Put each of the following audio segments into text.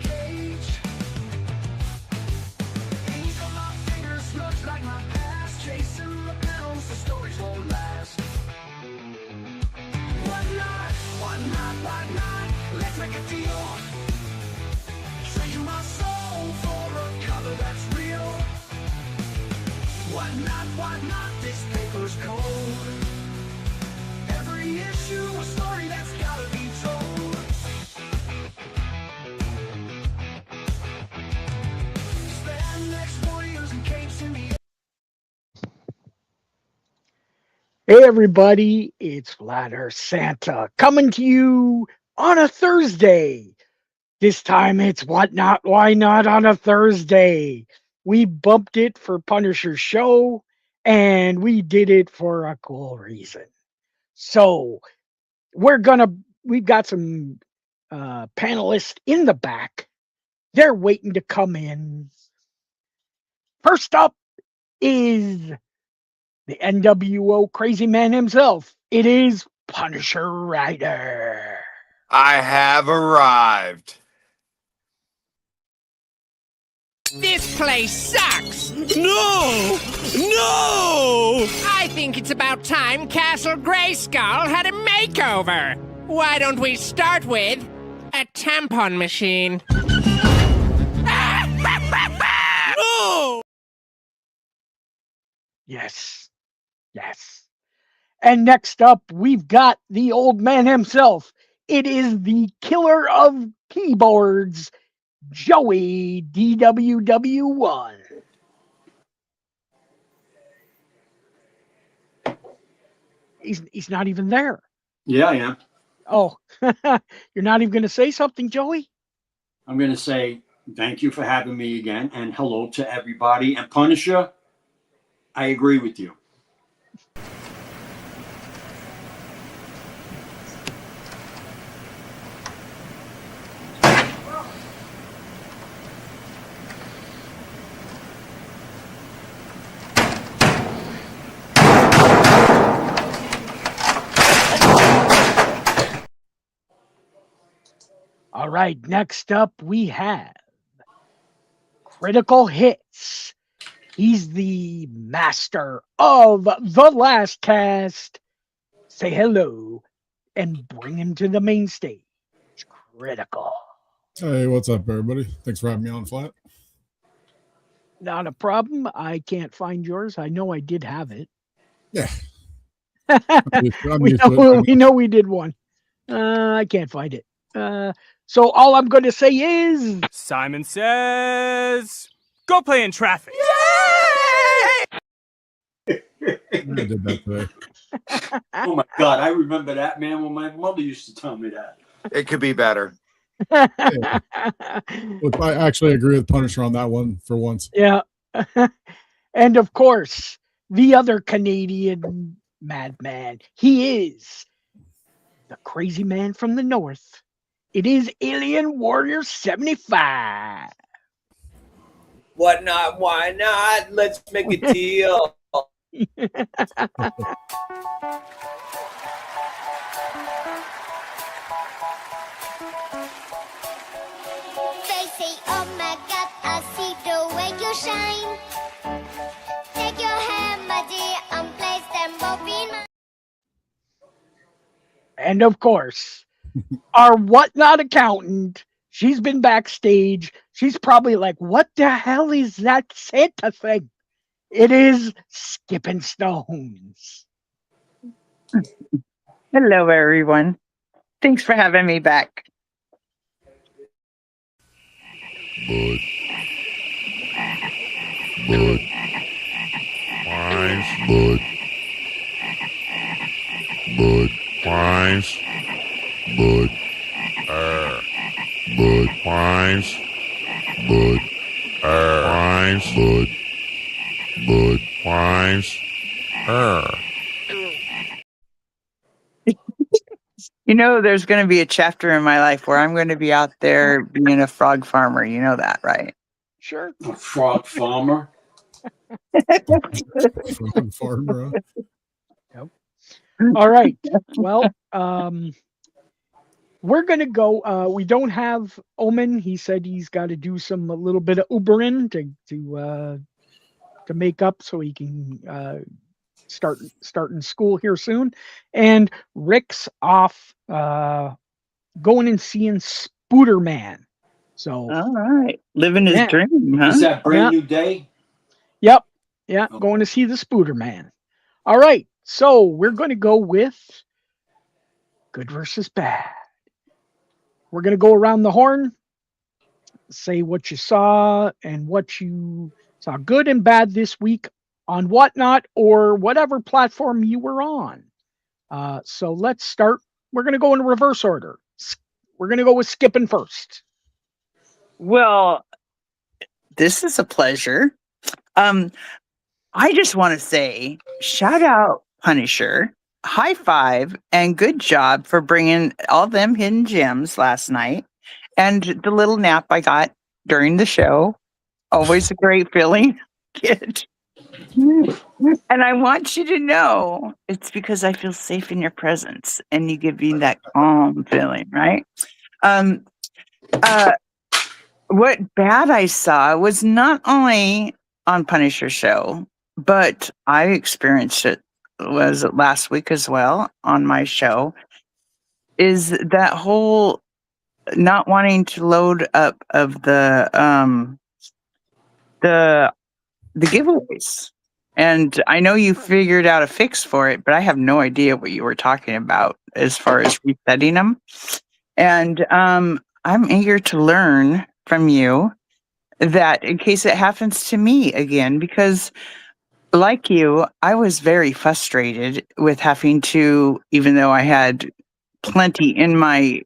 cage. Ink on my fingers looks like my past. Chasing the pills, the stories won't last. What not? What not? What not? Let's make a deal. Trade you my soul for a color that's real. What not? What not? This paper's cold. Every issue a story that's gotta be told. Spandex warriors and capes in the. Hey everybody, it's Flat Earth Santa coming to you on a Thursday. This time it's What Not, Why Not on a Thursday. We bumped it for Punisher's show and we did it for a cool reason. So we've got some panelists in the back. They're waiting to come in. First up is the NWO crazy man himself. It is Punisher Ryder. I have arrived. This place sucks! No! No! I think it's about time Castle Grayskull had a makeover. Why don't we start with a tampon machine? No! Yes. Yes. And next up, we've got the old man himself. It is the killer of keyboards, Joey DWW1. He's not even there. Yeah, I am. Oh, you're not even going to say something, Joey? I'm going to say thank you for having me again and hello to everybody. And Punisher, I agree with you. All right, next up we have Critical Hits. He's the master of the last cast. Say hello and bring him to the main stage. Critical. Hey, what's up, everybody? Thanks for having me on, Flat. Not a problem. I can't find yours. I know I did have it. Yeah. we know we did one. I can't find it. So all I'm going to say is... Simon says, go play in traffic. I did that today. Oh my God, I remember that, man, when my mother used to tell me that. It could be better. Yeah. Look, I actually agree with Punisher on that one for once. Yeah. And of course, the other Canadian madman. He is the crazy man from the north. It is Alien Warrior 75. What not? Why not? Let's make a deal. They say, oh my God, I see the way you shine. Take your hand, my dear, and place them both in my... And of course, our whatnot accountant. She's been backstage. She's probably like, what the hell is that Santa thing? It is Skipping Stones. Hello, everyone. Thanks for having me back. Bud. Wise. Bud. Wise. Bud. Bud. Wise. Bud. Wise. Bud. Bud. Wise. You know, there's going to be a chapter in my life where I'm going to be out there being a frog farmer. You know that, right? Sure. A frog farmer. Frog farmer. Yep. All right. Well, we're gonna go. We don't have Omen. He said he's got to do a little bit of Ubering to make up so he can starting school here soon. And Rick's off going and seeing Spooderman. So All right. Living his Yeah. dream, huh? Is that brand Yeah. new day? Yep. Yeah, going to see the Spooderman. All right. So we're going to go with good versus bad. We're going to go around the horn, say what you saw and what you saw good and bad this week on Whatnot or whatever platform you were on. So let's start. We're going to go in reverse order. We're going to go with skipping first. Well, this is a pleasure. I just want to say shout out Punisher, high five, and good job for bringing all them hidden gems last night and the little nap I got during the show. Always a great feeling. Kid. And I want you to know it's because I feel safe in your presence and you give me that calm feeling, right? What bad I saw was not only on Punisher show, but I experienced it was last week as well on my show. Is that whole not wanting to load up of the giveaways? And I know you figured out a fix for it, but I have no idea what you were talking about as far as resetting them. And I'm eager to learn from you that in case it happens to me again, because like you, I was very frustrated with having to, even though I had plenty in my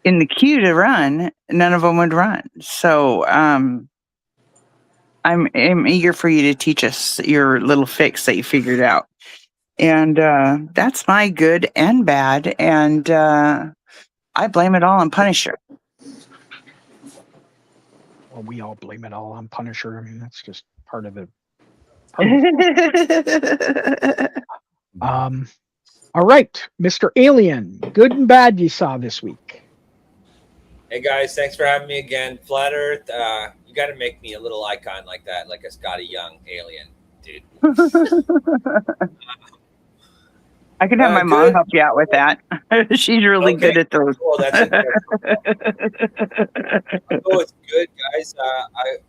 in the queue to run, none of them would run. So I'm eager for you to teach us your little fix that you figured out. And that's my good and bad. And I blame it all on Punisher. Well, we all blame it all on Punisher. I mean, that's just part of it. All right, Mr. Alien, good and bad you saw this week. Hey guys, thanks for having me again. Flat Earth, you got to make me a little icon like that, like a Scotty Young alien, dude. I can have my mom good. help you out with that. She's really good at those. Cool, that's it. Oh, it's good, guys.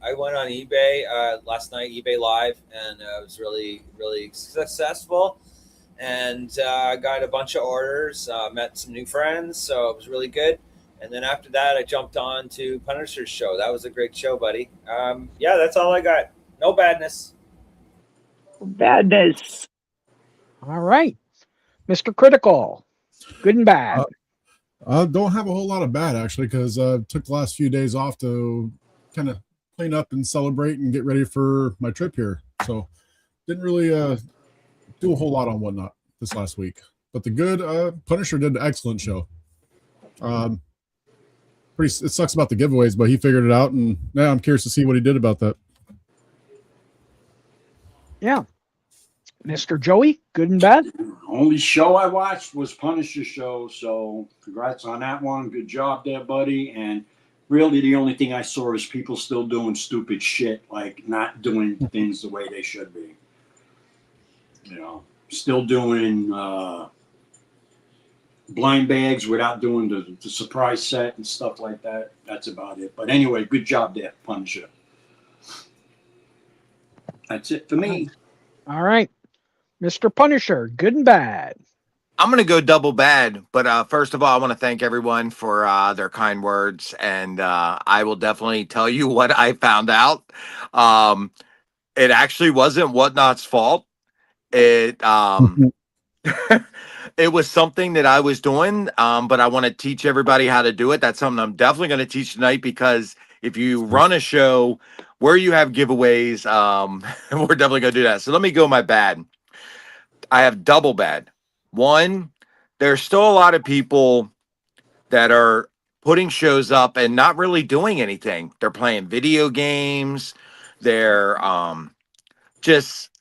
I went on eBay last night, eBay Live, and it was really, really successful. And I got a bunch of orders, met some new friends, so it was really good. And then after that, I jumped on to Punisher's show. That was a great show, buddy. Yeah, that's all I got. No badness. Badness. All right, Mr. Critical, good and bad. I don't have a whole lot of bad actually, because I took the last few days off to kind of clean up and celebrate and get ready for my trip here. So didn't really do a whole lot on Whatnot this last week. But the good, Punisher did an excellent show. It sucks about the giveaways, but he figured it out, and now I'm curious to see what he did about that. Yeah. Mr. Joey, good and bad? Only show I watched was Punisher show, so congrats on that one. Good job there, buddy. And really the only thing I saw is people still doing stupid shit, like not doing things the way they should be. You know, still doing blind bags without doing the surprise set and stuff like that. That's about it. But anyway, good job there, Punisher. That's it for me. All right. Mr. Punisher, good and bad. I'm going to go double bad. But first of all, I want to thank everyone for their kind words. And I will definitely tell you what I found out. It actually wasn't Whatnot's fault. It it was something that I was doing, but I want to teach everybody how to do it. That's something I'm definitely going to teach tonight, because if you run a show where you have giveaways, we're definitely going to do that. So let me go my bad. I have double bad. One, there's still a lot of people that are putting shows up and not really doing anything. They're playing video games. They're just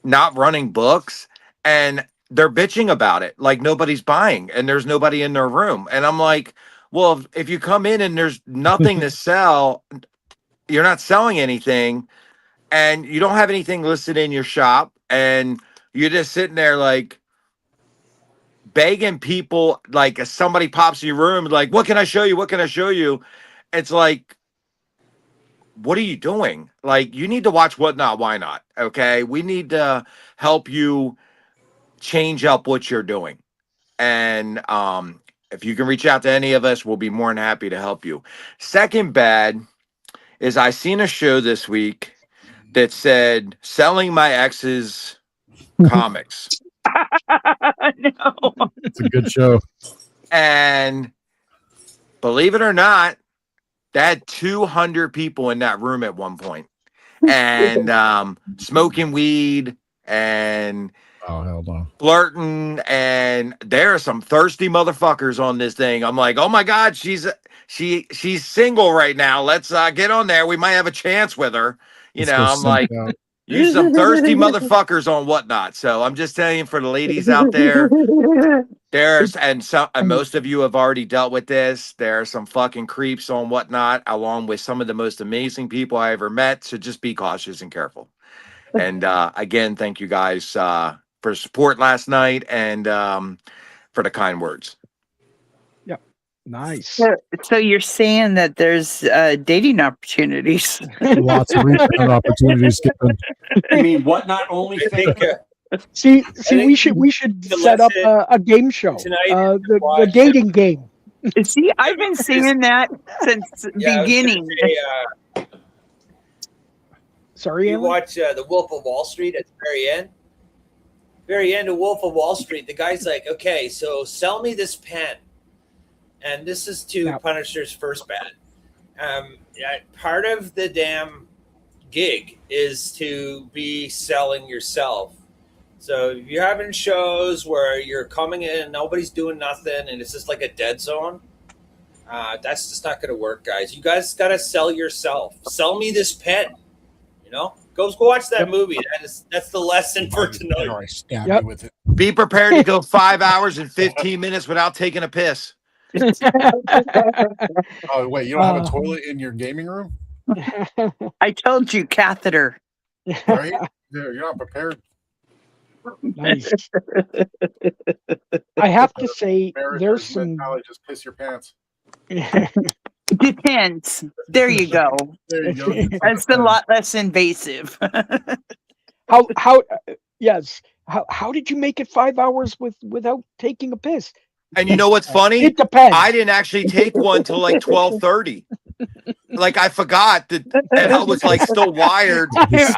not running books. And they're bitching about it, like nobody's buying and there's nobody in their room. And I'm like, well, if you come in and there's nothing to sell, you're not selling anything, and you don't have anything listed in your shop, and you're just sitting there like begging people, like if somebody pops in your room, like, what can I show you? What can I show you? It's like, what are you doing? Like, you need to watch What Not, Why Not. Okay. We need to help you change up what you're doing. And if you can reach out to any of us, we'll be more than happy to help you. Second bad is I seen a show this week that said selling my ex's comics. No. It's a good show. And believe it or not, they had 200 people in that room at one point, and smoking weed and Oh, hell no. flirting, and there are some thirsty motherfuckers on this thing. I'm like, oh my god, she's single right now. Let's get on there. We might have a chance with her. You Let's know, go I'm simp like, out. you some thirsty motherfuckers on Whatnot. So I'm just telling you, for the ladies out there, there's and most of you have already dealt with this. There are some fucking creeps on Whatnot, along with some of the most amazing people I ever met. So just be cautious and careful. And again, thank you guys for support last night, and for the kind words. Nice. So you're saying that there's dating opportunities? Lots of rebound opportunities given. You mean what? Not only I think See, think we should the set up lesson a game show, tonight the watch- dating game. See, I've been saying that since the yeah, I was gonna beginning. say, Sorry, you Alan? watch The Wolf of Wall Street at the very end of Wolf of Wall Street, the guy's like, okay, so sell me this pen. And this is to Punisher's first bad. Part of the damn gig is to be selling yourself. So if you're having shows where you're coming in and nobody's doing nothing and it's just like a dead zone, that's just not going to work, guys. You guys got to sell yourself. Sell me this pen. You know, go watch that movie. That's the lesson for tonight. Or I stab you with it. Be prepared to go 5 hours and 15 minutes without taking a piss. Oh, wait, you don't have a toilet in your gaming room? I told you, catheter. Right? Yeah, you're not prepared. Nice. I have to say, there's some. Mentality, just piss your pants. Depends. There you go. There you go. That's a lot less invasive. Yes. How did you make it 5 hours without taking a piss? And you know what's funny? It depends. I didn't actually take one till like 12:30. Like I forgot that, and I was like still wired.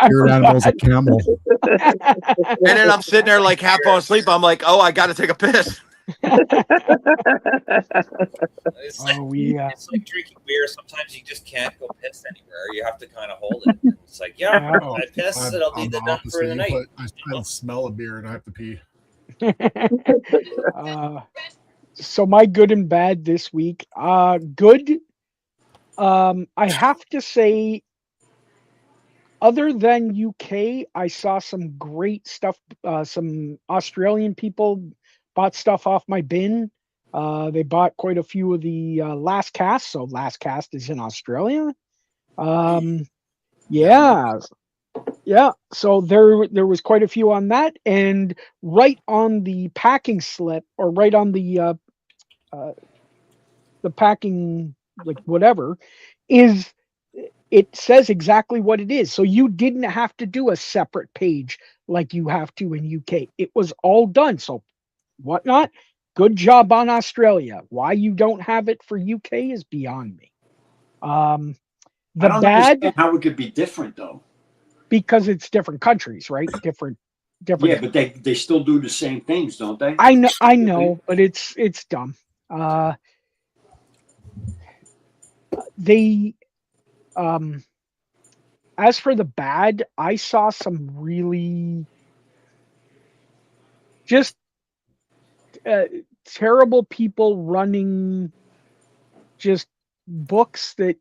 Spirit animal's a camel. And then I'm sitting there like half falling asleep. I'm like, oh, I got to take a piss. It's like, yeah. It's like drinking beer. Sometimes you just can't go piss anywhere. You have to kind of hold it. It's like, I piss, and I'll need the done for the night. I smell a beer and I have to pee. So my good and bad this week. Good. I have to say, other than UK, I saw some great stuff. Some Australian people bought stuff off my bin. They bought quite a few of the Last Cast. So Last Cast is in Australia. Yeah. So there was quite a few on that, and right on the packing slip, or right on the packing, like whatever, it says exactly what it is. So you didn't have to do a separate page like you have to in UK. It was all done. So Whatnot, good job on Australia. Why you don't have it for UK is beyond me. I don't understand how it could be different though. Because it's different countries, right? Different. Yeah, but they still do the same things, don't they? I know, but it's dumb. They as for the bad, I saw some really just terrible people running just books that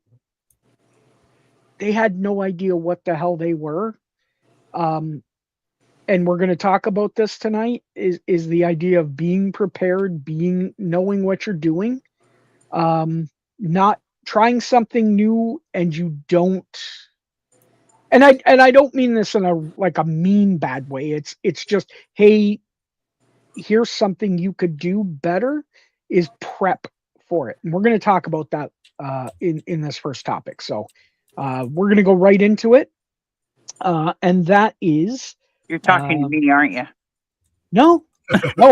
they had no idea what the hell they were. and we're going to talk about this tonight, is the idea of being prepared, knowing what you're doing, not trying something new and you don't. And I don't mean this in a mean bad way. It's just, hey, here's something you could do better, is prep for it. And we're going to talk about that in this first topic. So we're going to go right into it. And that is, You're talking to me, aren't you? no,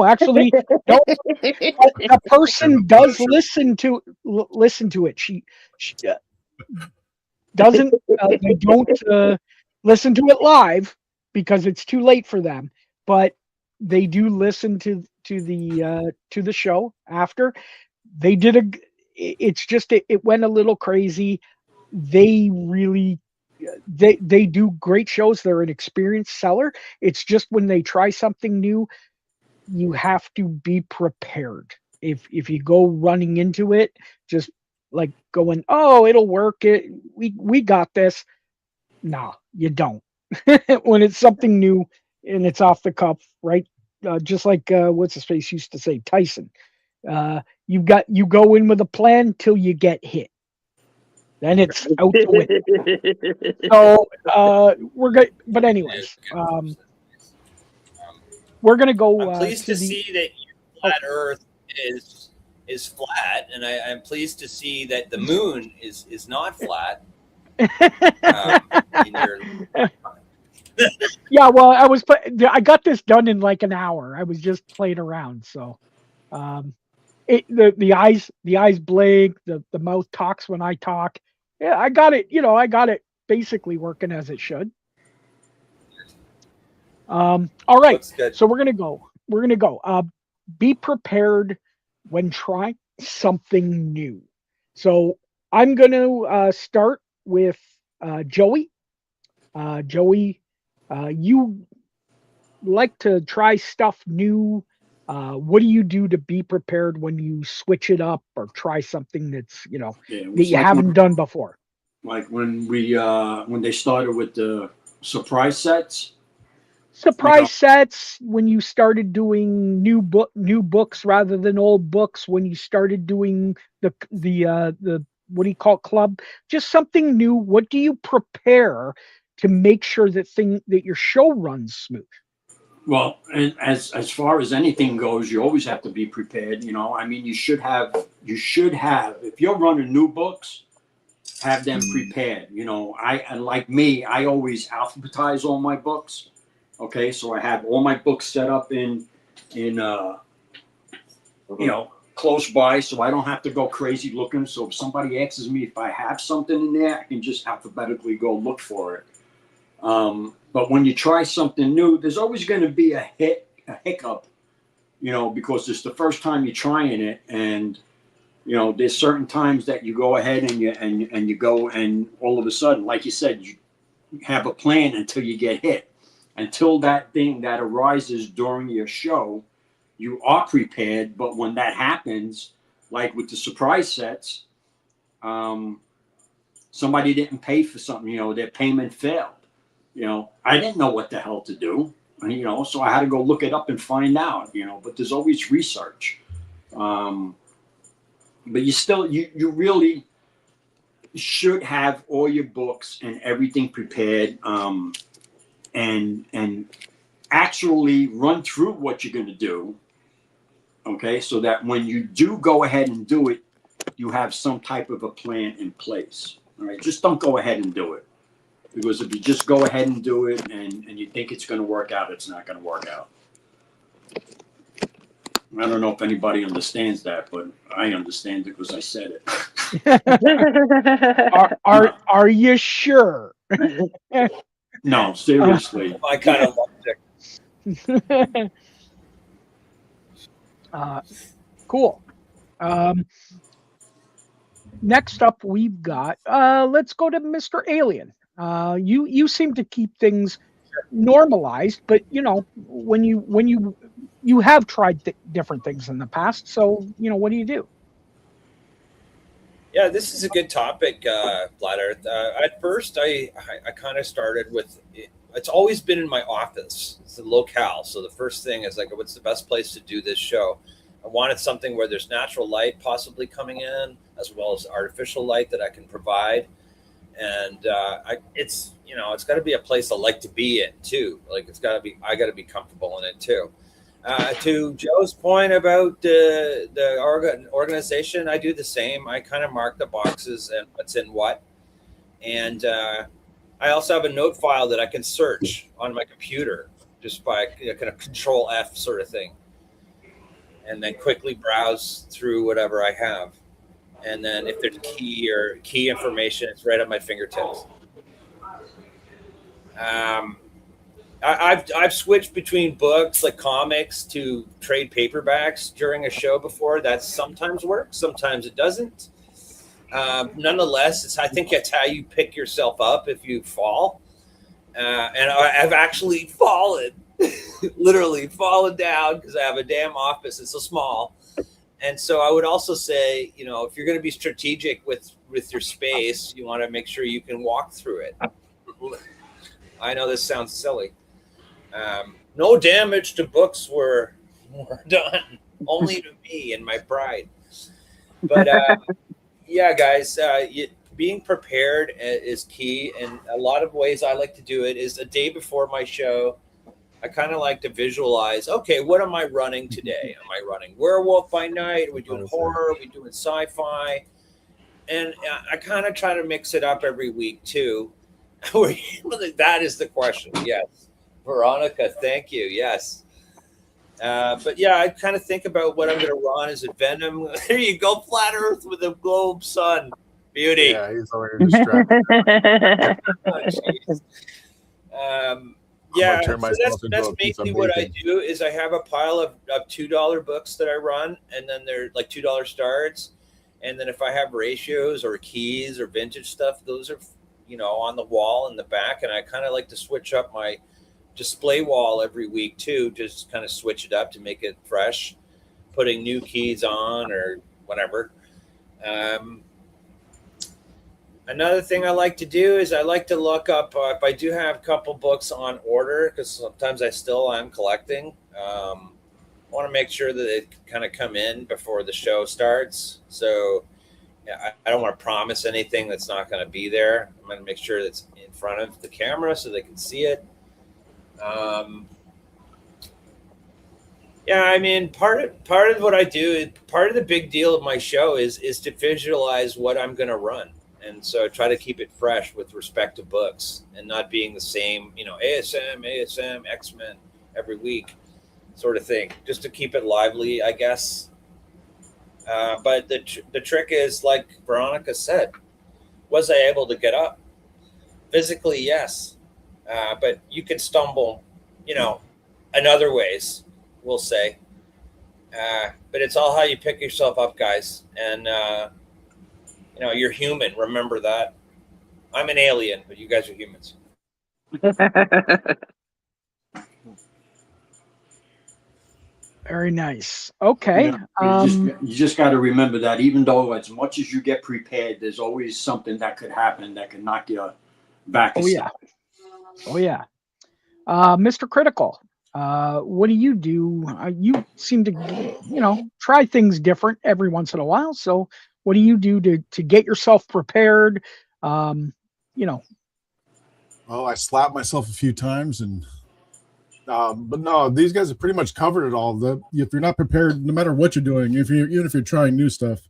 actually, no. A person does listen to it. She doesn't. They don't listen to it live because it's too late for them. But they do listen to the show after. They did It's just it went a little crazy. They really. They do great shows. They're an experienced seller. It's just when they try something new, you have to be prepared. If you go running into it, just like going, oh, it'll work. We got this. Nah, you don't. When it's something new and it's off the cuff, right? Just like what's his face used to say, Tyson. You go in with a plan till you get hit. Then it's out the window. So we're good. But anyways, we're gonna go. I'm pleased to see that flat Earth is flat, and I'm pleased to see that the moon is not flat. Yeah, well, I got this done in like an hour. I was just playing around, so the eyes blink, the mouth talks when I talk. Yeah, I got it. I got it basically working as it should. All right, so we're gonna go. Be prepared when trying something new. So I'm gonna start with Joey. Joey, you like to try stuff new. What do you do to be prepared when you switch it up or try something that's that you haven't done before? Like when they started with the surprise sets. Sets, when you started doing new books rather than old books, when you started doing the what do you call it, club, just something new. What do you prepare to make sure that your show runs smooth? Well, and as far as anything goes, you always have to be prepared. I mean, you should have if you're running new books, have them prepared. I always alphabetize all my books. Okay, so I have all my books set up in close by, so I don't have to go crazy looking. So if somebody asks me if I have something in there, I can just alphabetically go look for it. But when you try something new, there's always going to be a hiccup, because it's the first time you're trying it, and there's certain times that you go ahead and you go, and all of a sudden, like you said, you have a plan until you get hit. Until that thing that arises during your show, you are prepared. But when that happens, like with the surprise sets, somebody didn't pay for something, their payment failed. I didn't know what the hell to do, so I had to go look it up and find out, but there's always research. But you really should have all your books and everything prepared, and actually run through what you're going to do. Okay. So that when you do go ahead and do it, you have some type of a plan in place. All right. Just don't go ahead and do it. Because if you just go ahead and do it and you think it's going to work out, it's not going to work out. I don't know if anybody understands that, but I understand it because I said it. Are you sure? No, seriously. I kind of loved it. Cool. Next up, we've got. Let's go to Mr. Alien. You seem to keep things normalized, but when you have tried different things in the past, so what do you do? Yeah, this is a good topic, Flat Earth. At first, I kind of started with it's always been in my office. It's the locale. So the first thing is like, what's the best place to do this show? I wanted something where there's natural light possibly coming in, as well as artificial light that I can provide. And it's got to be a place I like to be in too. Like I got to be comfortable in it too. To Joe's point about the organization, I do the same. I kind of mark the boxes and what's in what. And I also have a note file that I can search on my computer just by kind of Control F sort of thing. And then quickly browse through whatever I have. And then if there's key information, it's right at my fingertips. I've switched between books like comics to trade paperbacks during a show before. That sometimes works, sometimes it doesn't. Nonetheless, I think it's how you pick yourself up if you fall. And I've actually fallen, literally fallen down because I have a damn office. It's so small. And so I would also say, if you're going to be strategic with your space, you want to make sure you can walk through it. I know this sounds silly. No damage to books were done, only to me and my pride. But yeah, guys, being prepared is key. And a lot of ways I like to do it is a day before my show. I kind of like to visualize, okay, what am I running today? Am I running Werewolf by Night? Are we doing horror? Are we doing sci-fi? And I kind of try to mix it up every week too. That is the question. Yes. Veronica, thank you. Yes. But yeah, I kind of think about what I'm going to run. Is it Venom? There you go. Flat Earth with a globe sun. Beauty. Yeah, he's already distracted. Yeah, so that's mainly what I do. Is I have a pile of $2 books that I run, and then they're like $2 starts. And then if I have ratios or keys or vintage stuff, those are on the wall in the back. And I kind of like to switch up my display wall every week too, just kind of switch it up to make it fresh, putting new keys on or whatever. Another thing I like to do is I like to look up if I do have a couple books on order, because sometimes I'm collecting. I want to make sure that they kind of come in before the show starts. So yeah, I don't want to promise anything that's not going to be there. I'm going to make sure that's in front of the camera so they can see it. Yeah, I mean, part of what I do, part of the big deal of my show is to visualize what I'm going to run. And so I try to keep it fresh with respect to books and not being the same, ASM, X-Men every week sort of thing, just to keep it lively, I guess. But the trick is, like Veronica said, was I able to get up? Physically, yes. But you can stumble, in other ways, we'll say. But it's all how you pick yourself up, guys. And, you're human. Remember that. I'm an alien, but you guys are humans. Very nice. Okay. You just got to remember that even though as much as you get prepared, there's always something that could happen that can knock you back. Oh, yeah. Oh, yeah. Mr. Critical, what do? You seem to, try things different every once in a while. So what do you do to get yourself prepared? Well, I slapped myself a few times but no, these guys have pretty much covered it all. If you're not prepared, no matter what you're doing, even if you're trying new stuff,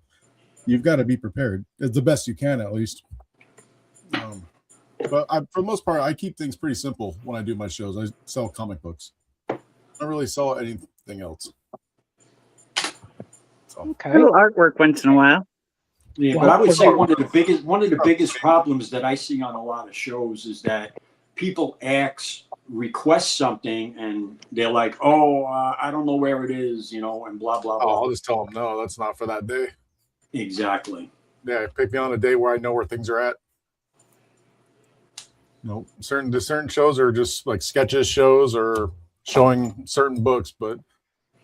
you've got to be prepared as the best you can, at least. But for the most part, I keep things pretty simple when I do my shows. I sell comic books. I don't really sell anything else. So. Okay. A little artwork once in a while. Yeah, but I would say one of the biggest problems that I see on a lot of shows is that people request something and they're like, "Oh, I don't know where it is," and blah blah blah. I'll just tell them no, that's not for that day. Exactly. Yeah, pick me on a day where I know where things are at. Certain shows are just like sketches shows or showing certain books, but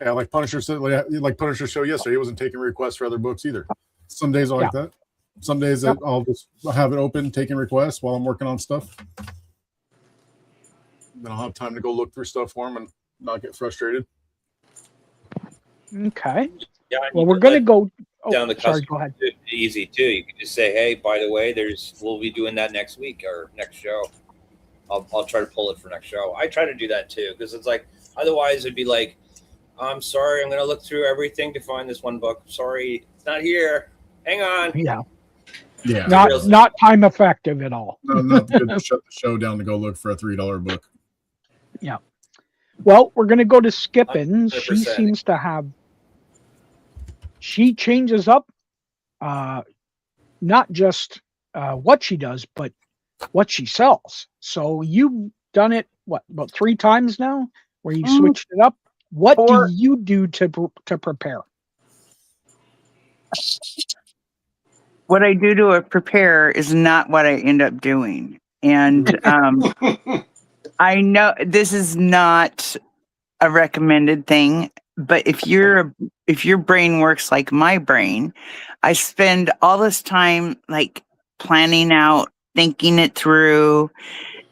yeah, like Punisher said, like Punisher show yesterday, he wasn't taking requests for other books either. Some days are like that. Some days I'll just have it open, taking requests while I'm working on stuff. then I'll have time to go look through stuff for them and not get frustrated. Okay. Yeah, Well, we're going to go. Oh, down the sorry, customer go ahead. easy too. You can just say, "Hey, by the way, we'll be doing that next week or next show." I'll try to pull it for next show. I try to do that too because it's like otherwise it'd be like, "I'm sorry, I'm going to look through everything to find this one book. Sorry, it's not here. Hang on." Yeah. Yeah. Not time effective at all. No, not good to shut the show down to go look for a $3 book. Yeah. Well, we're going to go to Skippin. She 100%. seems to have. She changes up, not just what she does, but what she sells. So you've done it about 3 times now, where you switched it up. What do you do to prepare? What I do to prepare is not what I end up doing, and I know this is not a recommended thing. But if your brain works like my brain, I spend all this time like planning out, thinking it through,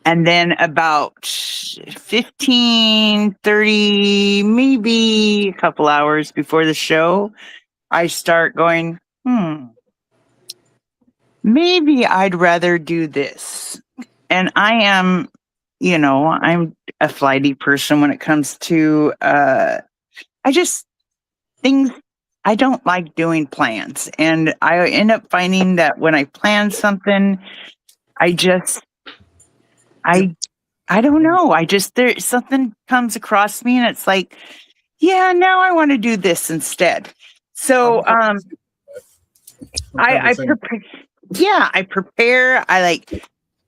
and then about 15, 30, maybe a couple hours before the show, I start going, maybe I'd rather do this. And I am, I'm a flighty person when it comes to I don't like doing plans. And I end up finding that when I plan something, I don't know. Something comes across me and it's like, yeah, now I want to do this instead. So, I prepare. Yeah, I prepare.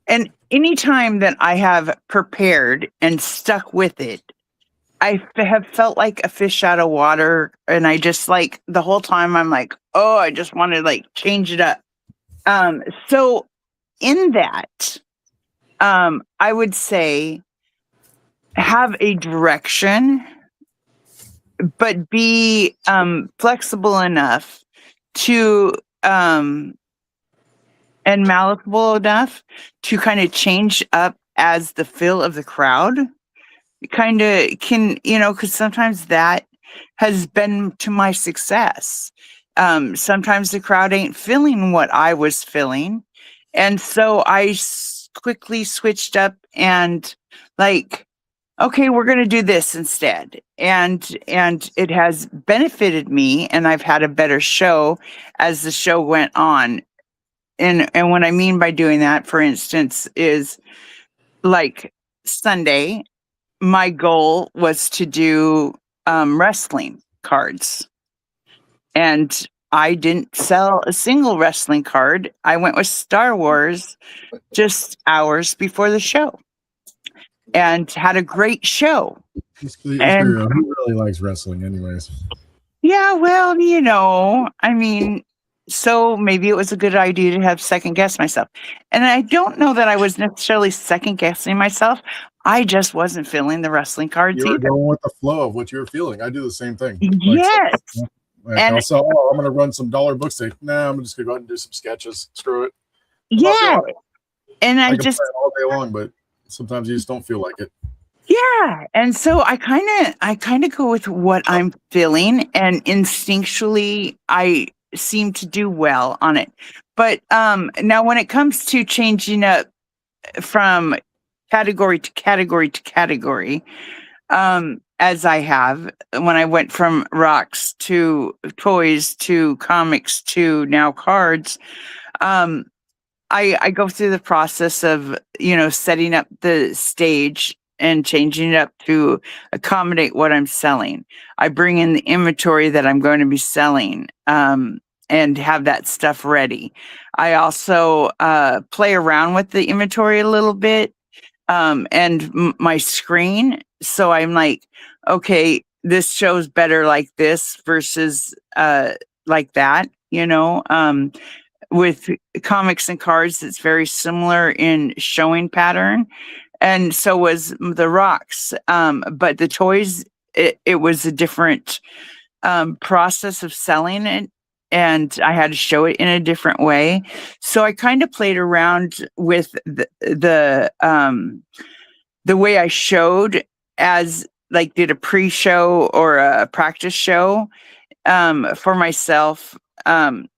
And anytime that I have prepared and stuck with it, I have felt like a fish out of water. And I just the whole time I'm like, oh, I just want to change it up. So in that, I would say have a direction, but be flexible enough to and malleable enough to kind of change up as the feel of the crowd kind of can, because sometimes that has been to my success. Sometimes the crowd ain't feeling what I was feeling. And so I quickly switched up and okay, we're going to do this instead. And it has benefited me, and I've had a better show as the show went on. And what I mean by doing that, for instance, is Sunday, my goal was to do wrestling cards. And I didn't sell a single wrestling card. I went with Star Wars just hours before the show and had a great show. And who really likes wrestling anyways? Yeah, well, I mean, so maybe it was a good idea to have second guess myself. And I don't know that I was necessarily second guessing myself. I just wasn't feeling the wrestling cards You were either. going with the flow of what you were feeling. I do the same thing. Yes. I'll sell, I'm going to run some dollar books. Nah, I'm just going to go out and do some sketches. Screw it. Yeah. And I can just plan all day long, but sometimes you just don't feel like it. Yeah. And so I kind of go with what I'm feeling, and instinctually I seem to do well on it. But now when it comes to changing up from category to category to category, as I have when I went from rocks to toys to comics to now cards, I go through the process of, setting up the stage and changing it up to accommodate what I'm selling. I bring in the inventory that I'm going to be selling, and have that stuff ready. I also play around with the inventory a little bit, and my screen. So I'm like, okay, this show's better like this versus like that, with comics and cards, it's very similar in showing pattern. And so was the rocks. But the toys, it was a different process of selling it. And I had to show it in a different way. So I kind of played around with the the way I showed as like did a pre-show or a practice show for myself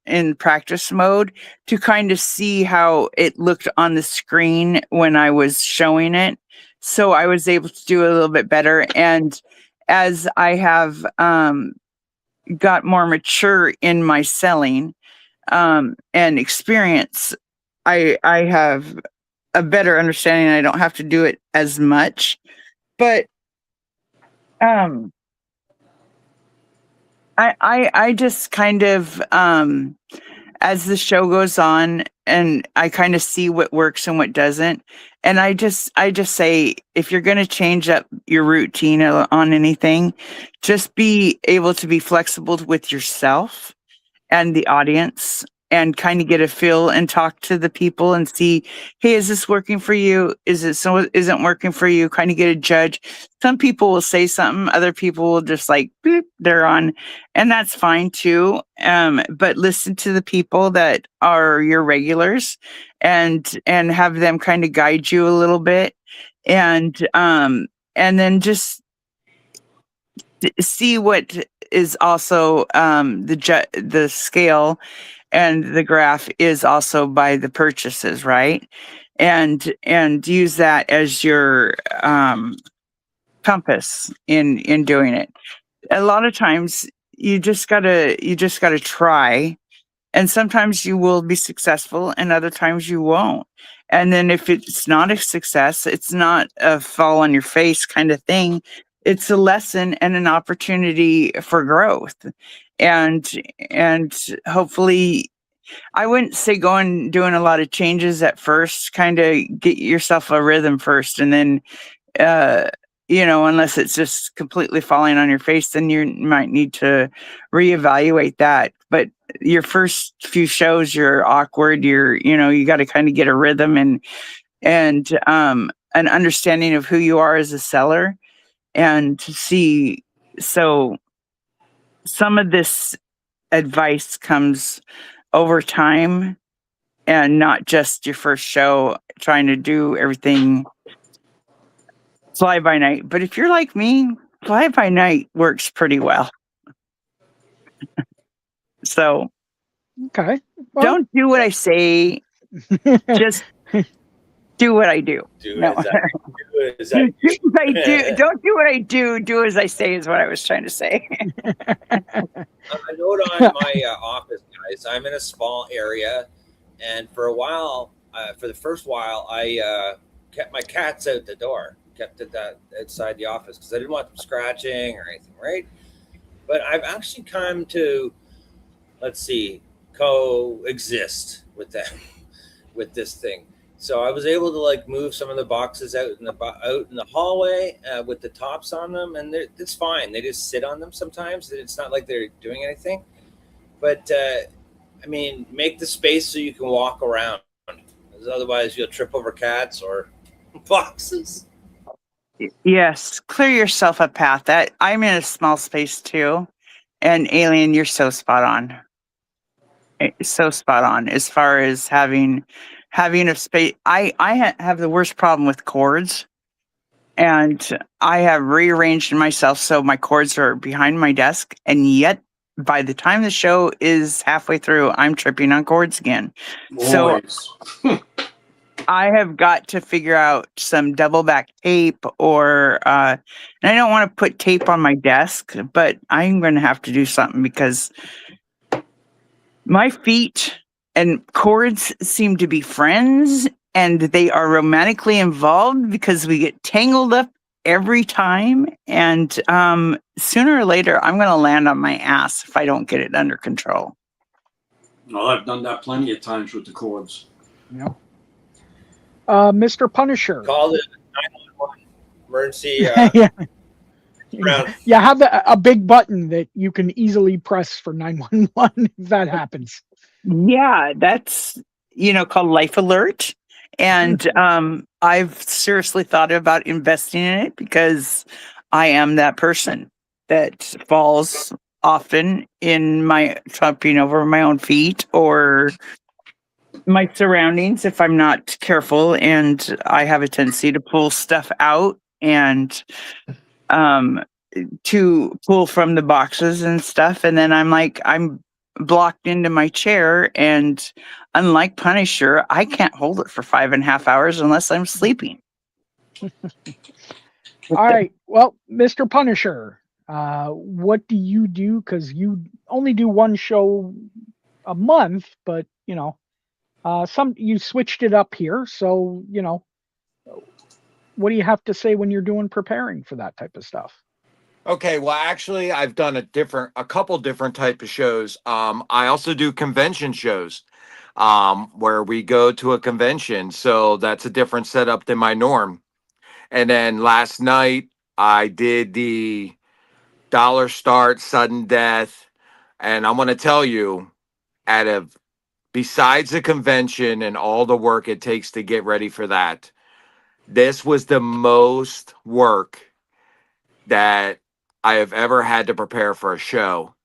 in practice mode to kind of see how it looked on the screen when I was showing it. So I was able to do a little bit better. And as I have got more mature in my selling and experience, I have a better understanding. I don't have to do it as much, but I just kind of as the show goes on and I kind of see what works and what doesn't. And I just say, if you're going to change up your routine on anything, just be able to be flexible with yourself and the audience and kind of get a feel and talk to the people and see, hey, is this working for you? Is it isn't working for you? Kind of get a judge. Some people will say something, other people will just like, beep, they're on, and that's fine too. But listen to the people that are your regulars and have them kind of guide you a little bit. And then just see what is also the scale and the graph is also by the purchases, right? And use that as your compass in doing it. A lot of times you just gotta try, and sometimes you will be successful and other times you won't. And then if it's not a success, it's not a fall on your face kind of thing. It's a lesson and an opportunity for growth. And hopefully, I wouldn't say go and doing a lot of changes at first, kind of get yourself a rhythm first. And then, unless it's just completely falling on your face, then you might need to reevaluate that. But your first few shows, you're awkward, you got to kind of get a rhythm and an understanding of who you are as a seller and to see. So some of this advice comes over time and not just your first show trying to do everything fly by night. But if you're like me, fly by night works pretty well. So Okay. Well, don't do what I say, just do what I do. Do No. as I Do as I do. Don't do what I do. Do as I say is what I was trying to say. A note on my office, guys. I'm in a small area, and for a while, for the first while, I kept my cats out the door, kept it outside the office because I didn't want them scratching or anything, right? But I've actually come to, coexist with them, with this thing. So I was able to move some of the boxes out in the hallway with the tops on them, and it's fine. They just sit on them sometimes. It's not like they're doing anything. But make the space so you can walk around. Because otherwise, you'll trip over cats or boxes. Yes, clear yourself a path. That I'm in a small space too, and Alien, you're so spot on. So spot on as far as having a space. I have the worst problem with cords, and I have rearranged myself so my cords are behind my desk, and yet by the time the show is halfway through, I'm tripping on cords again. So I have got to figure out some double back tape and I don't want to put tape on my desk, but I'm going to have to do something because my feet and cords seem to be friends, and they are romantically involved because we get tangled up every time. And sooner or later, I'm going to land on my ass if I don't get it under control. Well, I've done that plenty of times with the cords. Yeah. Mr. Punisher. Call it 911 emergency. You have a big button that you can easily press for 911 if that happens. Yeah, that's called Life Alert, and I've seriously thought about investing in it because I am that person that falls often in my tripping over my own feet or my surroundings if I'm not careful, and I have a tendency to pull stuff out and um to pull from the boxes and stuff, and then I'm blocked into my chair, and unlike Punisher, I can't hold it for 5.5 hours unless I'm sleeping. All right. Well, Mr. Punisher, what do you do? Because you only do one show a month, but some you switched it up here. So what do you have to say when you're doing preparing for that type of stuff? Okay, well, actually, I've done a couple different type of shows. I also do convention shows, where we go to a convention. So that's a different setup than my norm. And then last night I did the dollar start sudden death, and I'm going to tell you, out of besides the convention and all the work it takes to get ready for that, this was the most work that I have ever had to prepare for a show.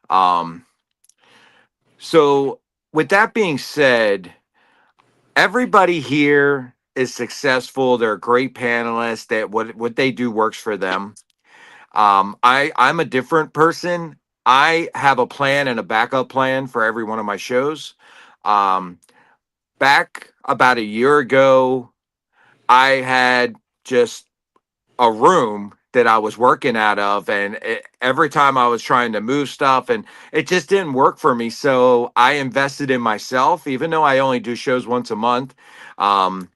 So with that being said, everybody here is successful. They're great panelists. That what they do works for them. I'm a different person. I have a plan and a backup plan for every one of my shows. Um, Back about a year ago, I had just a room that I was working out of, and every time I was trying to move stuff, and it just didn't work for me. So I invested in myself, even though I only do shows once a month. Um,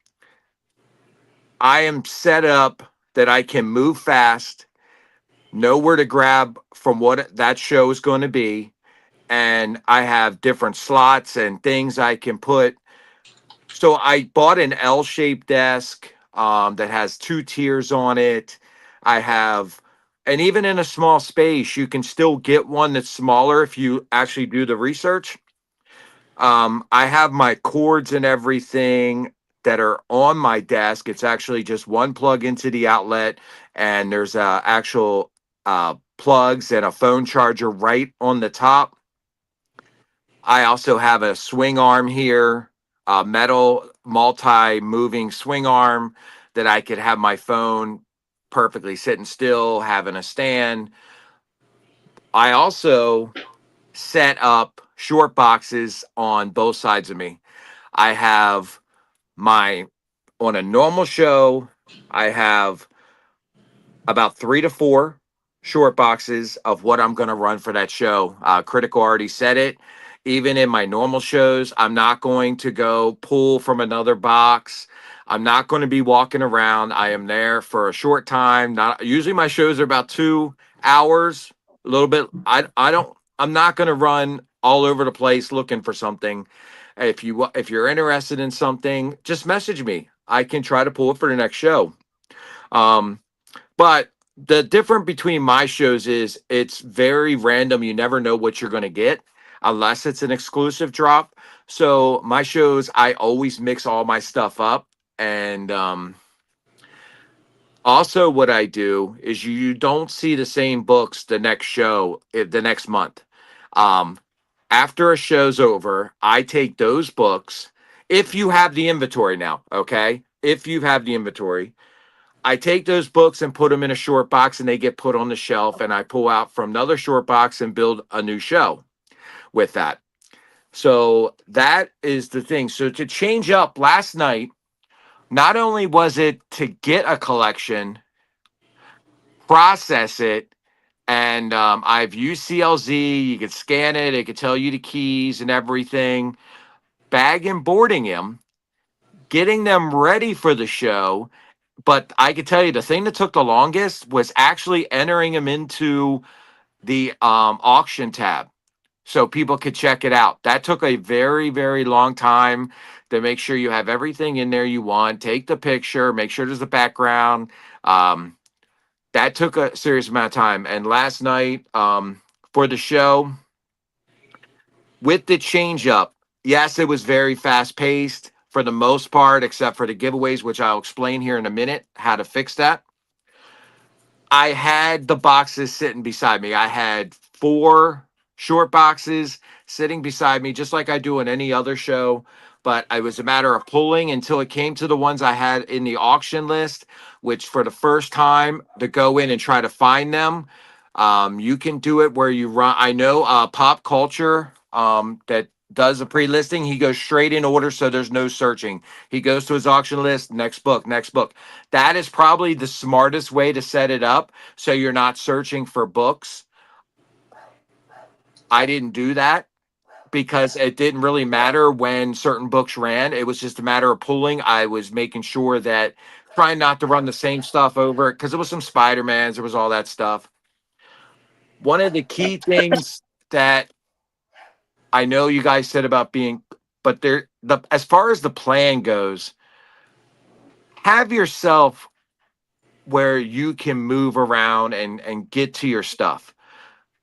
I am set up that I can move fast, know where to grab from what that show is going to be, and I have different slots and things I can put. So I bought an L-shaped desk that has two tiers on it. I have, and even in a small space, you can still get one that's smaller if you actually do the research. I have my cords and everything that are on my desk. It's actually just one plug into the outlet, and there's actual plugs and a phone charger right on the top. I also have a swing arm here, a metal multi-moving swing arm that I could have my phone perfectly sitting still, having a stand. I also set up short boxes on both sides of me. I have my, on a normal show, I have about 3 to 4 short boxes of what I'm going to run for that show. Critical already said it. Even in my normal shows, I'm not going to go pull from another box. I'm not going to be walking around. I am there for a short time. Not usually my shows are about 2 hours, a little bit. I'm not going to run all over the place looking for something. If you're interested in something, just message me. I can try to pull it for the next show. But the difference between my shows is it's very random. You never know what you're going to get unless it's an exclusive drop. So my shows, I always mix all my stuff up. And also what I do is you don't see the same books the next show, the next month. Um, After a show's over, I take those books, if you have the inventory now, okay? If you have the inventory, I take those books and put them in a short box, and they get put on the shelf, and I pull out from another short box and build a new show with that. So that is the thing. So to change up last night, not only was it to get a collection, process it, and I've used CLZ. You could scan it. It could tell you the keys and everything. Bag and boarding them, getting them ready for the show. But I could tell you the thing that took the longest was actually entering them into the auction tab so people could check it out. That took a very, very long time to make sure you have everything in there you want. Take the picture, make sure there's a background. That took a serious amount of time. And last night, for the show, with the change up, yes, it was very fast paced for the most part, except for the giveaways, which I'll explain here in a minute how to fix that. I had the boxes sitting beside me. I had 4 short boxes sitting beside me, just like I do in any other show. but it was a matter of pulling until it came to the ones I had in the auction list, which for the first time to go in and try to find them. You can do it where you run. I know Pop Culture that does a pre-listing. He goes straight in order, so there's no searching. He goes to his auction list, next book, next book. That is probably the smartest way to set it up, so you're not searching for books. I didn't do that because it didn't really matter when certain books ran. It was just a matter of pulling. I was making sure that trying not to run the same stuff over because there was some Spider-Mans, there was all that stuff. One of the key things that I know you guys said about being, but as far as the plan goes, have yourself where you can move around and get to your stuff.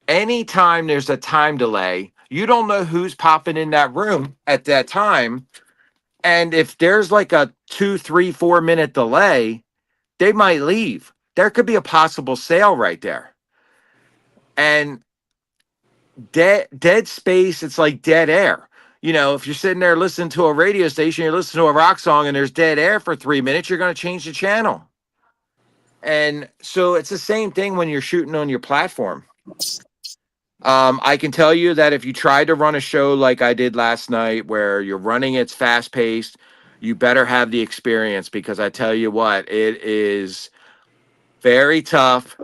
Anytime there's a time delay, you don't know who's popping in that room at that time. And if there's like a 2, 3, 4 minute delay, they might leave. There could be a possible sale right there. And dead space, it's like dead air. You know, if you're sitting there listening to a radio station, you're listening to a rock song and there's dead air for 3 minutes, you're going to change the channel. And so it's the same thing when you're shooting on your platform. I can tell you that if you tried to run a show like I did last night, where you're running it's fast paced, you better have the experience, because I tell you what, it is very tough.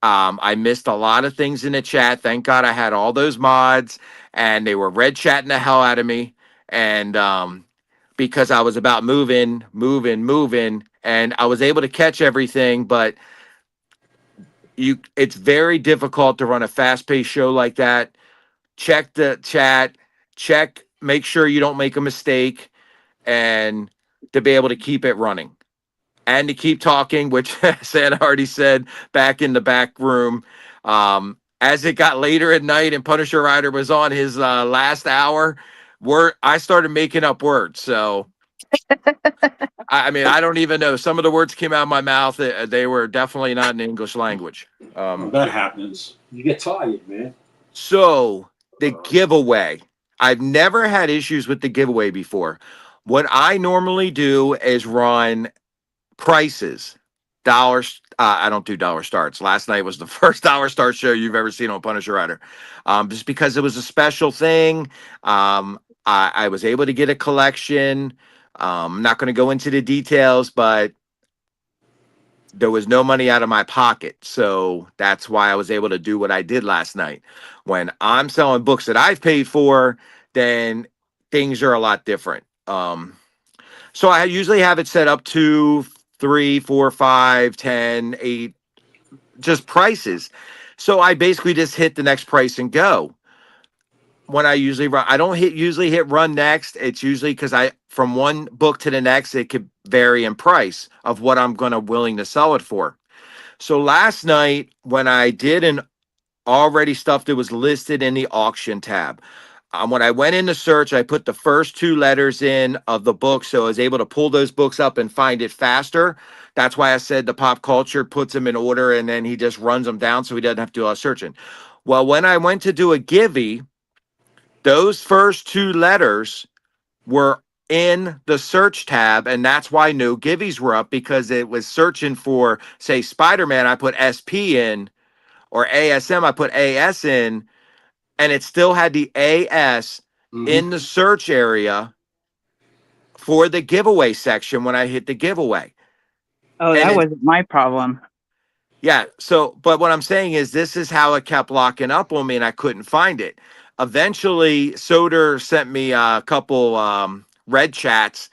I missed a lot of things in the chat. Thank God I had all those mods, and they were red chatting the hell out of me. And because I was about moving, and I was able to catch everything, but it's very difficult to run a fast-paced show like that. Check the chat, make sure you don't make a mistake, and to be able to keep it running and to keep talking, which Santa already said back in the back room. As it got later at night and Punisher Rider was on his last hour, I started making up words. So, I mean, I don't even know. Some of the words came out of my mouth. They were definitely not in English language. That happens. You get tired, man. So the giveaway, I've never had issues with the giveaway before. What I normally do is run prices, dollars. I don't do dollar starts. Last night was the first dollar start show you've ever seen on Punisher Rider, just because it was a special thing. I was able to get a collection. I'm not going to go into the details, but there was no money out of my pocket. So that's why I was able to do what I did last night. When I'm selling books that I've paid for, then things are a lot different. So I usually have it set up 2, 3, 4, 5, 10, 8, just prices. So I basically just hit the next price and go. When I usually run, I don't usually hit run next. It's usually because from one book to the next, it could vary in price of what I'm going to willing to sell it for. So last night, when I did an already stuff that was listed in the auction tab, when I went into search, I put the first 2 letters in of the book, so I was able to pull those books up and find it faster. That's why I said the Pop Culture puts them in order, and then he just runs them down so he doesn't have to do a lot of searching. Well, when I went to do a givey, those first 2 letters were in the search tab, and that's why no givvies were up, because it was searching for, say, Spider-Man, I put SP in, or ASM, I put AS in, and it still had the AS in the search area for the giveaway section when I hit the giveaway. Oh, that wasn't my problem. Yeah. So, but what I'm saying is, this is how it kept locking up on me, and I couldn't find it. Eventually, Soder sent me a couple red chats,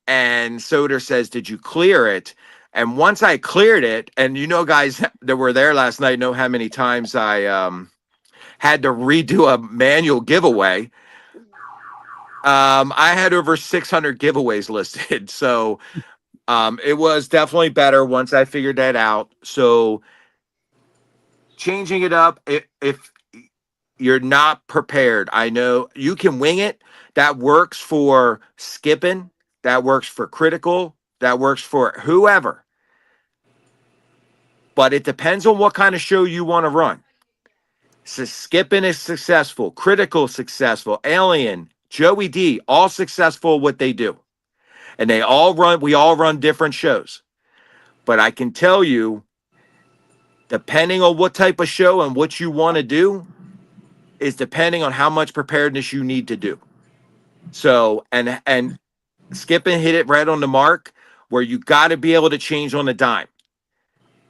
and Soder says, "Did you clear it?" And once I cleared it, and guys that were there last night know how many times I had to redo a manual giveaway. I had over 600 giveaways listed, so it was definitely better once I figured that out. So changing it up, if you're not prepared, I know you can wing it. That works for skipping. That works for critical. That works for whoever. But it depends on what kind of show you want to run. So skipping is successful, critical successful, alien Joey D, all successful at what they do. And we all run different shows. But I can tell you, depending on what type of show and what you want to do, is depending on how much preparedness you need to do. So, and Skip and hit it right on the mark, where you got to be able to change on a dime.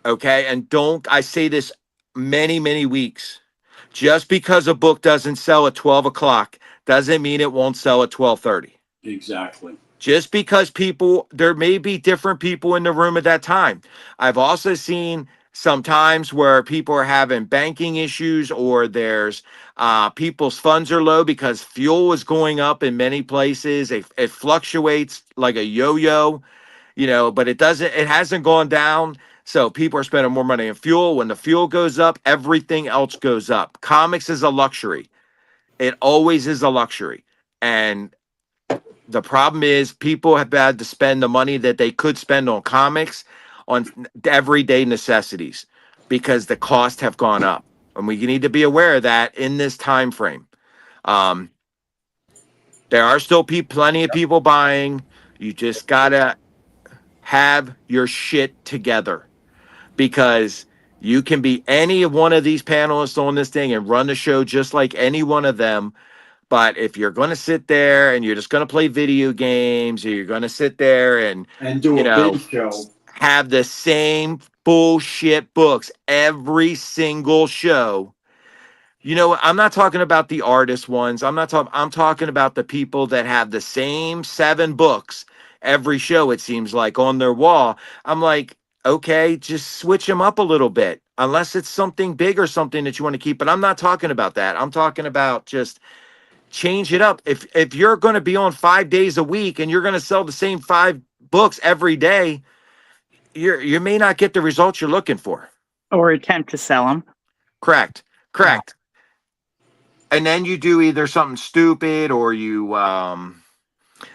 Okay. And I say this many, many weeks. Just because a book doesn't sell at 12 o'clock doesn't mean it won't sell at 12:30. Exactly. Just because there may be different people in the room at that time. I've also seen sometimes where people are having banking issues, or there's people's funds are low because fuel is going up in many places. It fluctuates like a yo-yo, but it hasn't gone down. So people are spending more money on fuel. When the fuel goes up, everything else goes up. Comics is a luxury. It always is a luxury. And the problem is people have had to spend the money that they could spend on comics on everyday necessities because the costs have gone up. And we need to be aware of that in this time frame. There are still plenty of people buying. You just got to have your shit together, because you can be any one of these panelists on this thing and run the show just like any one of them. But if you're going to sit there and you're just going to play video games, or you're going to sit there and do a big show, have the same bullshit books every single show, I'm not talking about the artist ones. I'm talking about the people that have the same 7 books every show, it seems like, on their wall. I'm like, okay, just switch them up a little bit, unless it's something big or something that you want to keep. But I'm not talking about that. I'm talking about just change it up. If you're going to be on 5 days a week and you're going to sell the same 5 books every day, you may not get the results you're looking for, or attempt to sell them. Correct. And then you do either something stupid, or you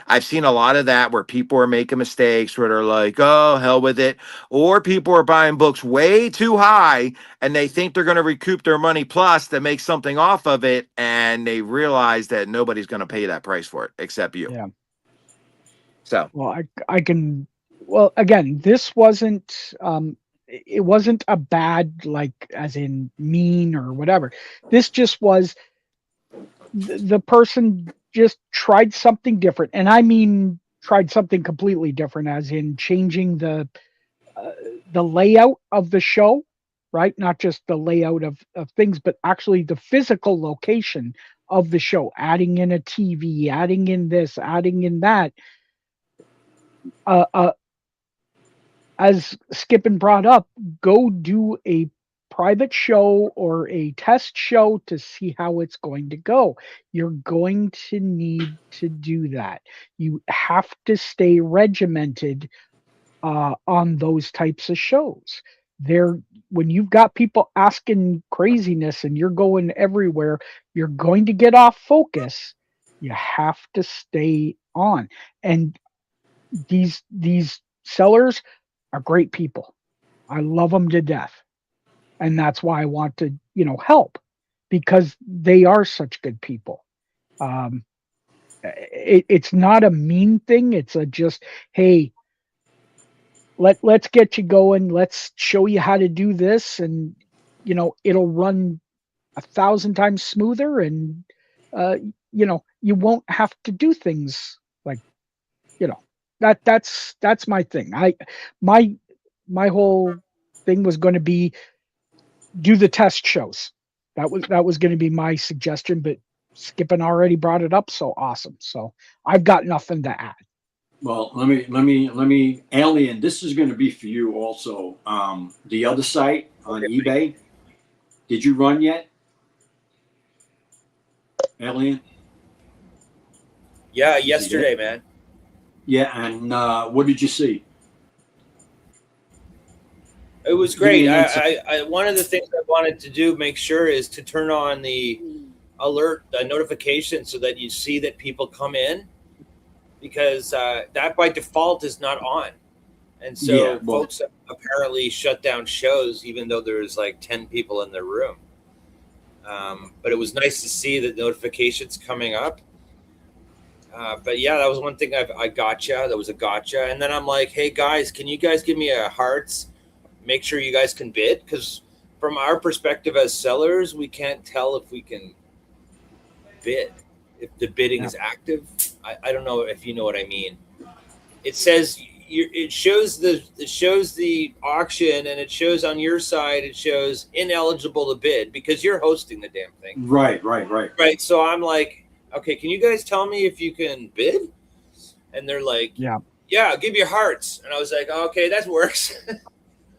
I've seen a lot of that where people are making mistakes where they're like, oh, hell with it. Or people are buying books way too high and they think they're going to recoup their money plus to make something off of it. And they realize that nobody's going to pay that price for it except you. Yeah. So, well, again, this wasn't, it wasn't a bad, like, as in mean or whatever. This just was the person just tried something different. And I mean, tried something completely different, as in changing the layout of the show, right? Not just the layout of things, but actually the physical location of the show, adding in a TV, adding in this, adding in that. As Skippin brought up, go do a private show or a test show to see how it's going to go. You're going to need to do that. You have to stay regimented on those types of shows. When you've got people asking craziness and you're going everywhere, you're going to get off focus. You have to stay on. And these sellers are great people. I love them to death. And that's why I want to, help, because they are such good people. It's not a mean thing. It's just, hey, let's get you going. Let's show you how to do this. And, it'll run 1,000 times smoother. And, you won't have to do things like, that's my thing. My whole thing was going to be do the test shows. That was going to be my suggestion, but Skippin already brought it up, so awesome. So I've got nothing to add. Well, let me, Alien, this is going to be for you also. The other site on eBay, did you run yet? Alien? Yeah, yesterday, man. Yeah, and what did you see? It was great. I one of the things I wanted to do, make sure, is to turn on the alert notification so that you see that people come in, because that by default is not on. And so folks have apparently shut down shows, even though there's like 10 people in the room. But it was nice to see the notifications coming up. But yeah, that was one thing I gotcha. That was a gotcha. And then I'm like, hey guys, can you guys give me a hearts? Make sure you guys can bid, because from our perspective as sellers, we can't tell if we can bid, if the bidding is active. I don't know if you know what I mean. It says it shows the auction, and it shows on your side, it shows ineligible to bid because you're hosting the damn thing. Right. Right. So I'm like, okay, can you guys tell me if you can bid? And they're like, yeah, I'll give you hearts. And I was like, okay, that works.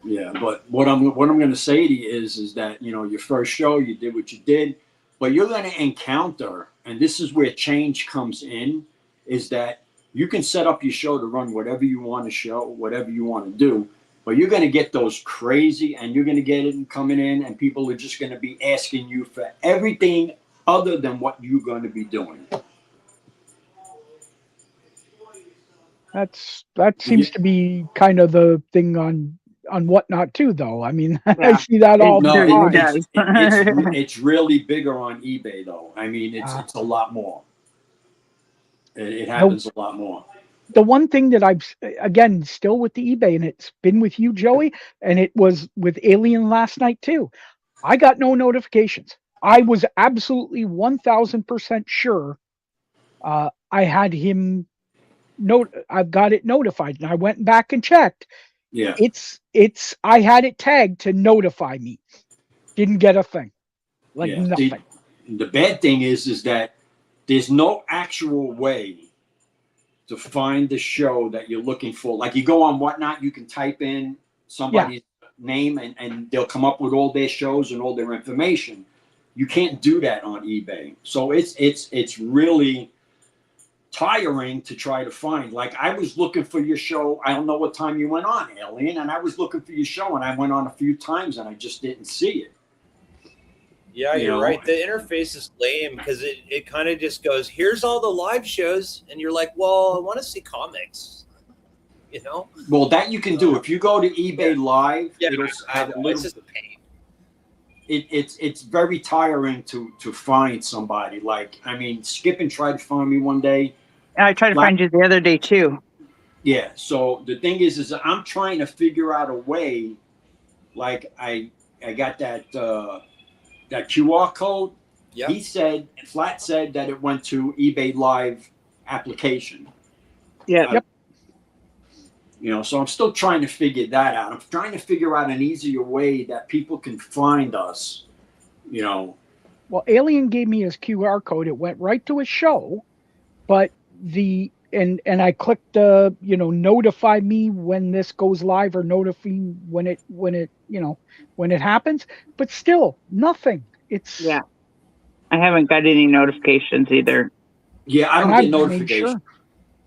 Yeah, but what I'm going to say to you is that, you know, your first show, you did what you did, but you're going to encounter, and this is where change comes in, is that you can set up your show to run whatever you want to show, whatever you want to do, but you're going to get those crazy, and you're going to get it coming in, and people are just going to be asking you for everything other than what you're going to be doing. That seems to be kind of the thing on Whatnot too, though. I mean, I see that all the time. It's really bigger on eBay, though. I mean, it's a lot more. It happens a lot more. The one thing that I've, again, still with the eBay, and it's been with you, Joey, and it was with Alien last night too. I got no notifications. I was absolutely 1000% sure I had him. I've got it notified, and I went back and checked. Yeah, I had it tagged to notify me. Didn't get a thing. Nothing. The bad thing is that there's no actual way to find the show that you're looking for. Like, you go on Whatnot, you can type in somebody's name, and they'll come up with all their shows and all their information. You can't do that on eBay. So it's really tiring to try to find. Like, I was looking for your show. I don't know what time you went on, Alien, and I was looking for your show, and I went on a few times, and I just didn't see it. Yeah, you're right. The interface is lame because it kind of just goes, here's all the live shows, and you're like, well, I want to see comics. You know? Well, that you can do. If you go to eBay Live, it'll have a little. It's just a pain. It's very tiring to find somebody. Like, I mean, Skip and tried to find me one day. And I tried to find you the other day too. Yeah. So the thing is I'm trying to figure out a way. Like, I got that QR code. Yeah. He said, Flat said that it went to eBay Live application. Yeah. Yep. You know, so I'm still trying to figure that out. I'm trying to figure out an easier way that people can find us, you know. Well, Alien gave me his QR code. It went right to his show, but and I clicked notify me when this goes live, or notify when it happens, but still nothing. I haven't got any notifications either. Yeah, I don't get notifications. Sure.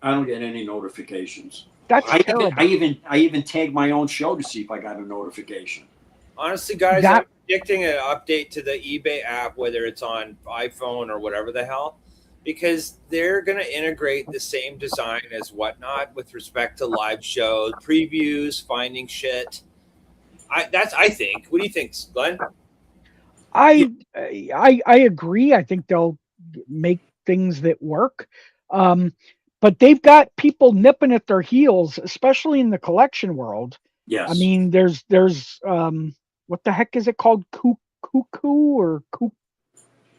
I don't get any notifications. That's terrible. I even tagged my own show to see if I got a notification. Honestly, guys, I'm predicting an update to the eBay app, whether it's on iPhone or whatever the hell, because they're going to integrate the same design as Whatnot with respect to live shows, previews, finding shit. I think. What do you think, Glenn? I agree. I think they'll make things that work. But they've got people nipping at their heels, especially in the collection world. Yes. I mean, there's what the heck is it called? Cuckoo or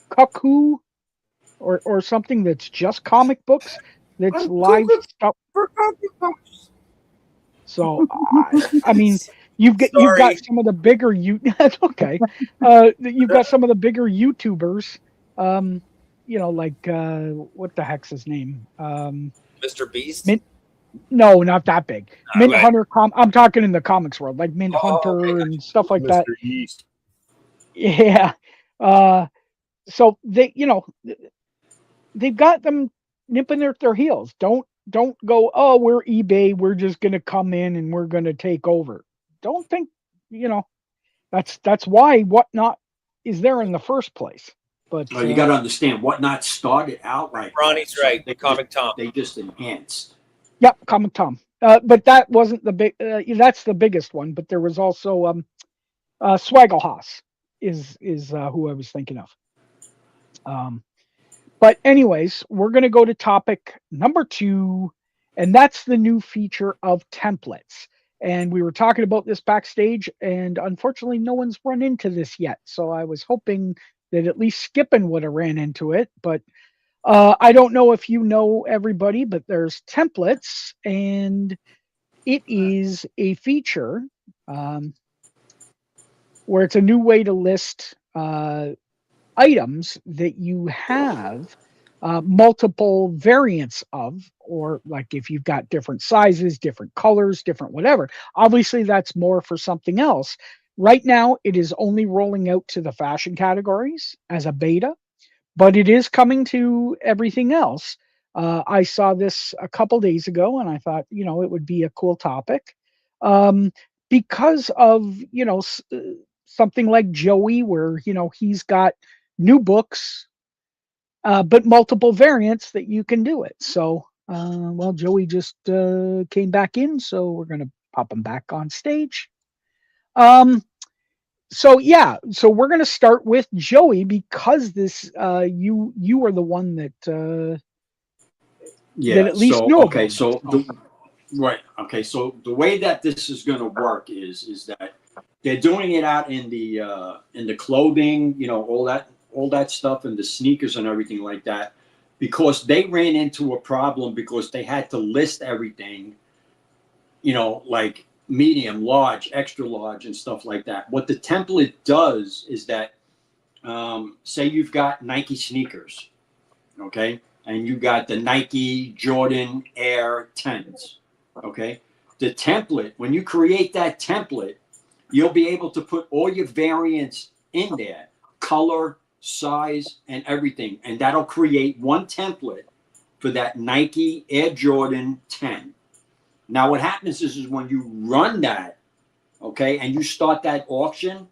Cuckoo or something that's just comic books. That's live stuff. So I mean, you've got some of the bigger that's okay. You've got some of the bigger YouTubers. Like what the heck's his name? Mr. Beast? No, not that big. Mint Hunter. I'm talking in the comics world, like Mint Hunter and stuff like that. East. Yeah. So they've got them nipping at their heels. Don't go, oh, we're eBay, we're just gonna come in and we're gonna take over. Don't think, that's why Whatnot is there in the first place. But you got to understand, Whatnot started out right. Ronnie's right. Comic Tom. They just enhanced. Yep, Comic Tom. But that wasn't the big. That's the biggest one. But there was also Swaggle Haas is who I was thinking of. But anyways, we're going to go to topic number 2, and that's the new feature of templates. And we were talking about this backstage, and unfortunately, no one's run into this yet. So I was hoping that at least Skippin would have ran into it. But I don't know if you know everybody, but there's templates, and it is a feature where it's a new way to list items that you have multiple variants of, or like if you've got different sizes, different colors, different whatever. Obviously, that's more for something else. Right now, it is only rolling out to the fashion categories as a beta, but it is coming to everything else. I saw this a couple days ago, and I thought, it would be a cool topic um, because of something like Joey, where he's got new books, but multiple variants that you can do it. So, well, Joey just came back in, so we're gonna pop him back on stage. So yeah, so we're gonna start with Joey because this you are the one that Yeah. at least So knew okay. about So it. right. Okay. So the way that this is going to work is that they're doing it out in the clothing, all that stuff, and the sneakers and everything like that, because they ran into a problem because they had to list everything, like medium, large, extra large, and stuff like that. What the template does is that, say you've got Nike sneakers, okay, and you got the Nike Jordan Air 10s, okay. The template, when you create that template, you'll be able to put all your variants in there, color, size, and everything, and that'll create one template for that Nike Air Jordan 10. Now, what happens is when you run that, okay, and you start that auction,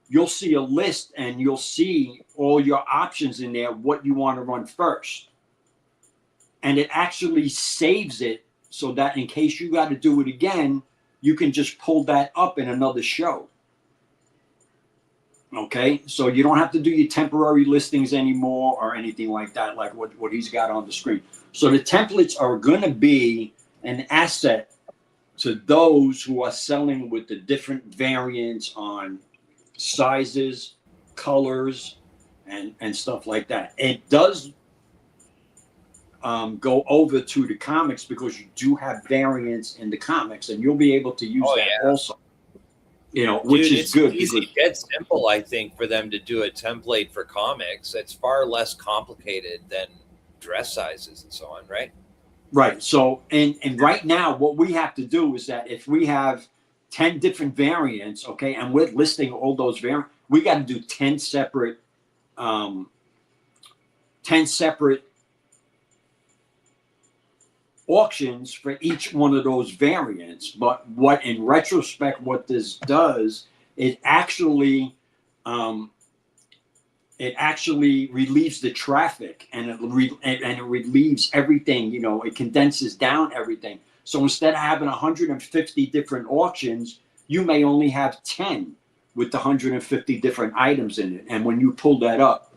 you'll see a list and you'll see all your options in there, what you want to run first. And it actually saves it so that in case you got to do it again, you can just pull that up in another show. Okay, so you don't have to do your temporary listings anymore or anything like that, like what he's got on the screen. So the templates are going to be an asset to those who are selling with the different variants on sizes, colors, and stuff like that. It does go over to the comics because you do have variants in the comics, and you'll be able to use that also. Which Dude, is good. Easy, Because dead simple, I think, for them to do a template for comics. It's far less complicated than dress sizes and so on, right? right. So and right now, what we have to do is that if we have 10 different variants, okay, and we're listing all those variants, we got to do 10 separate 10 separate auctions for each one of those variants. But what in retrospect, what this does, it actually relieves the traffic, and it relieves everything. It condenses down everything. So instead of having 150 different auctions, you may only have 10 with the 150 different items in it. And when you pull that up,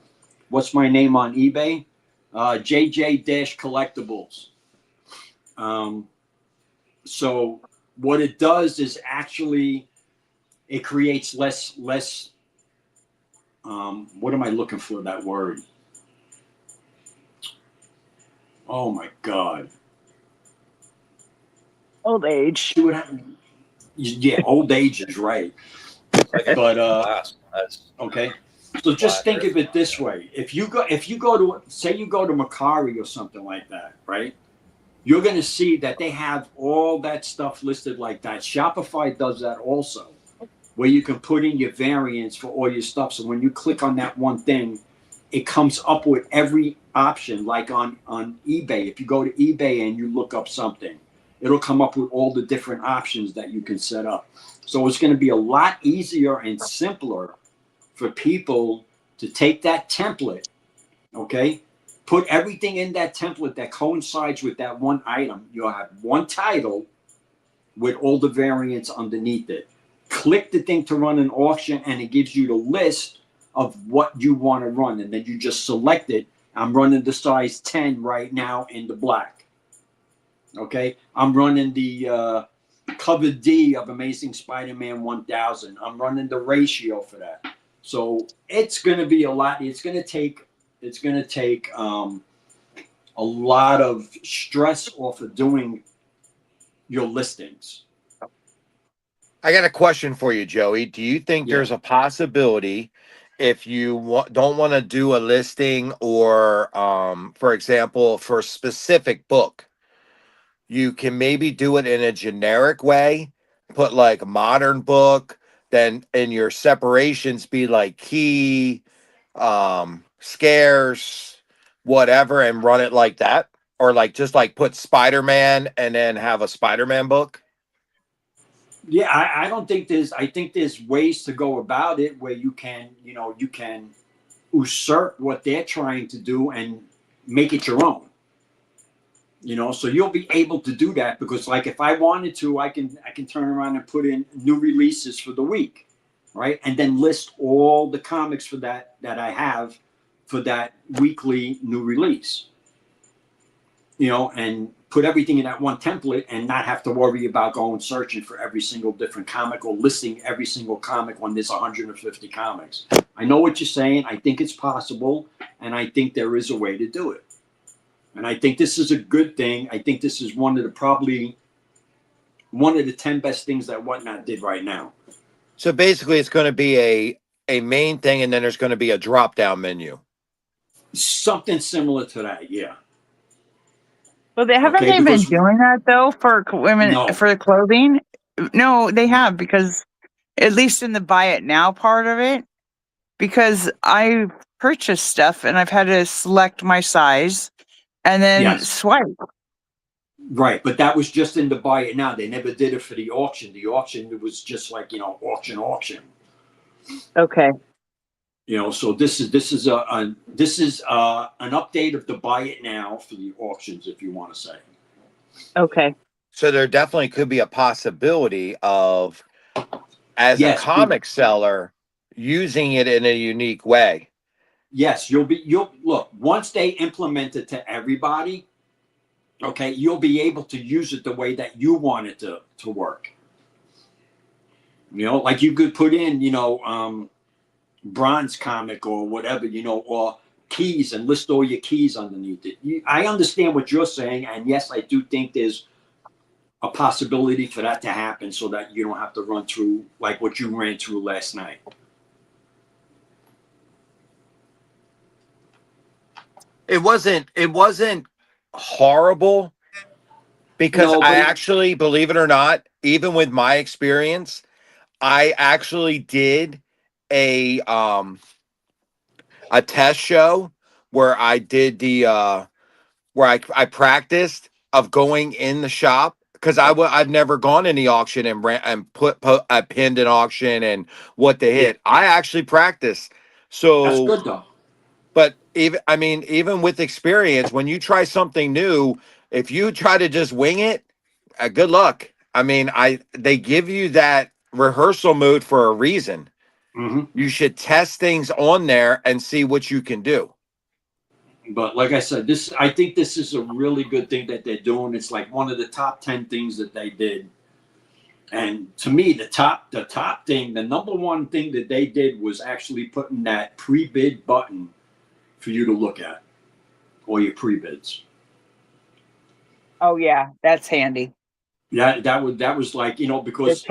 what's my name on eBay? JJ-Collectibles. So what it does is actually it creates less. What am I looking for? That word. Oh my God. Old age. See what happened? Yeah, old age is right. But okay. So just think of it this way: if you go to, say you go to Macari or something like that, right? You're going to see that they have all that stuff listed like that. Shopify does that also, where you can put in your variants for all your stuff. So when you click on that one thing, it comes up with every option. Like on eBay, if you go to eBay and you look up something, it'll come up with all the different options that you can set up. So it's going to be a lot easier and simpler for people to take that template, okay? Put everything in that template that coincides with that one item. You'll have one title with all the variants underneath it. Click the thing to run an auction, and it gives you the list of what you want to run. And then you just select it, I'm running the size 10 right now in the black. Okay, I'm running the cover D of Amazing Spider-Man 1000. I'm running the ratio for that. So it's going to be a lot. It's going to take a lot of stress off of doing your listings. I got a question for you, Joey. Do you think Yeah. there's a possibility if you don't want to do a listing or, for example, for a specific book, you can maybe do it in a generic way, put like modern book, then in your separations be like key, scarce, whatever, and run it like that? Or like just like put Spider-Man and then have a Spider-Man book? Yeah, I don't think I think there's ways to go about it where you can, you can usurp what they're trying to do and make it your own. So you'll be able to do that because, like, if I wanted to, I can turn around and put in new releases for the week, right? And then list all the comics for that I have for that weekly new release. And put everything in that one template and not have to worry about going searching for every single different comic or listing every single comic when there's 150 comics. I know what you're saying. I think it's possible, and I think there is a way to do it. And I think this is a good thing. I think this is probably one of the 10 best things that Whatnot did right now. So basically it's going to be a main thing, and then there's going to be a drop down menu. Something similar to that, yeah. Well, haven't they been doing that though for women for the clothing? No, they have, because at least in the buy it now part of it, because I purchased stuff and I've had to select my size and then swipe. Right, but that was just in the buy it now. They never did it for the auction. The auction, it was just like, auction. Okay. So this is an update of the buy it now for the auctions, if you want to say. Okay. So there definitely could be a possibility of, as a comic seller, using it in a unique way. Yes, you'll look, once they implement it to everybody, okay, you'll be able to use it the way that you want it to work. Like you could put in, bronze comic or whatever, or keys, and list all your keys underneath it. I understand what you're saying, and yes, I do think there's a possibility for that to happen so that you don't have to run through like what you ran through last night. It wasn't horrible, because I actually, believe it or not, even with my experience, I actually did a test show where I did where I practiced of going in the shop, because I've never gone in the auction and I pinned an auction and what to hit. I actually practiced. So that's good though. But even with experience, when you try something new, if you try to just wing it, good luck. They give you that rehearsal mode for a reason. Mm-hmm. You should test things on there and see what you can do. But like I said, I think this is a really good thing that they're doing. It's like one of the top 10 things that they did. And to me, the top thing, the number one thing that they did was actually putting that pre-bid button for you to look at, or your pre-bids. Oh yeah, that's handy. Yeah, that was like, because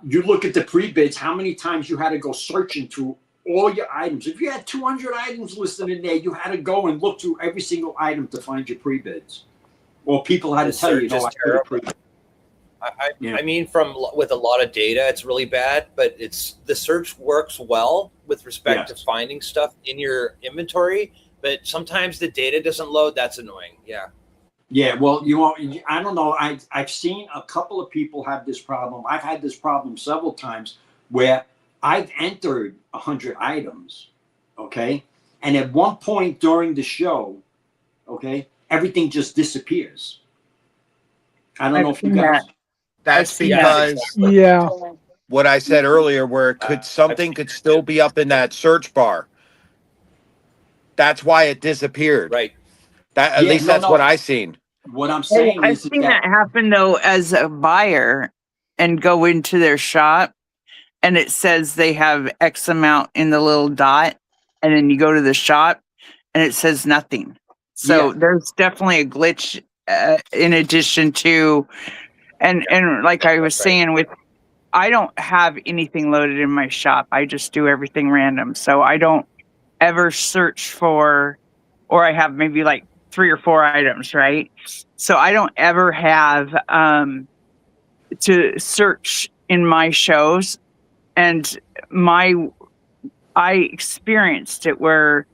you look at the pre-bids, how many times you had to go searching through all your items. If you had 200 items listed in there, you had to go and look through every single item to find your pre-bids. Or people had to tell you, I put a pre-bid. I mean, with a lot of data, it's really bad, but the search works well with respect to finding stuff in your inventory, but sometimes the data doesn't load. That's annoying. Yeah. Yeah, well, I don't know. I've seen a couple of people have this problem. I've had this problem several times where I've entered 100 items, okay? And at one point during the show, okay, everything just disappears. I don't know if you guys... That's because what I said earlier, where something could still be up in that search bar. That's why it disappeared. Right. That at least that's what I seen. What I'm saying I've is seen that happen though as a buyer and go into their shop and it says they have X amount in the little dot, and then you go to the shop and it says nothing. So there's definitely a glitch in addition to, and like I was saying with, I don't have anything loaded in my shop. I just do everything random. So I don't ever search for, or I have maybe like 3 or 4 items, right? So I don't ever have to search in my shows. And I experienced it where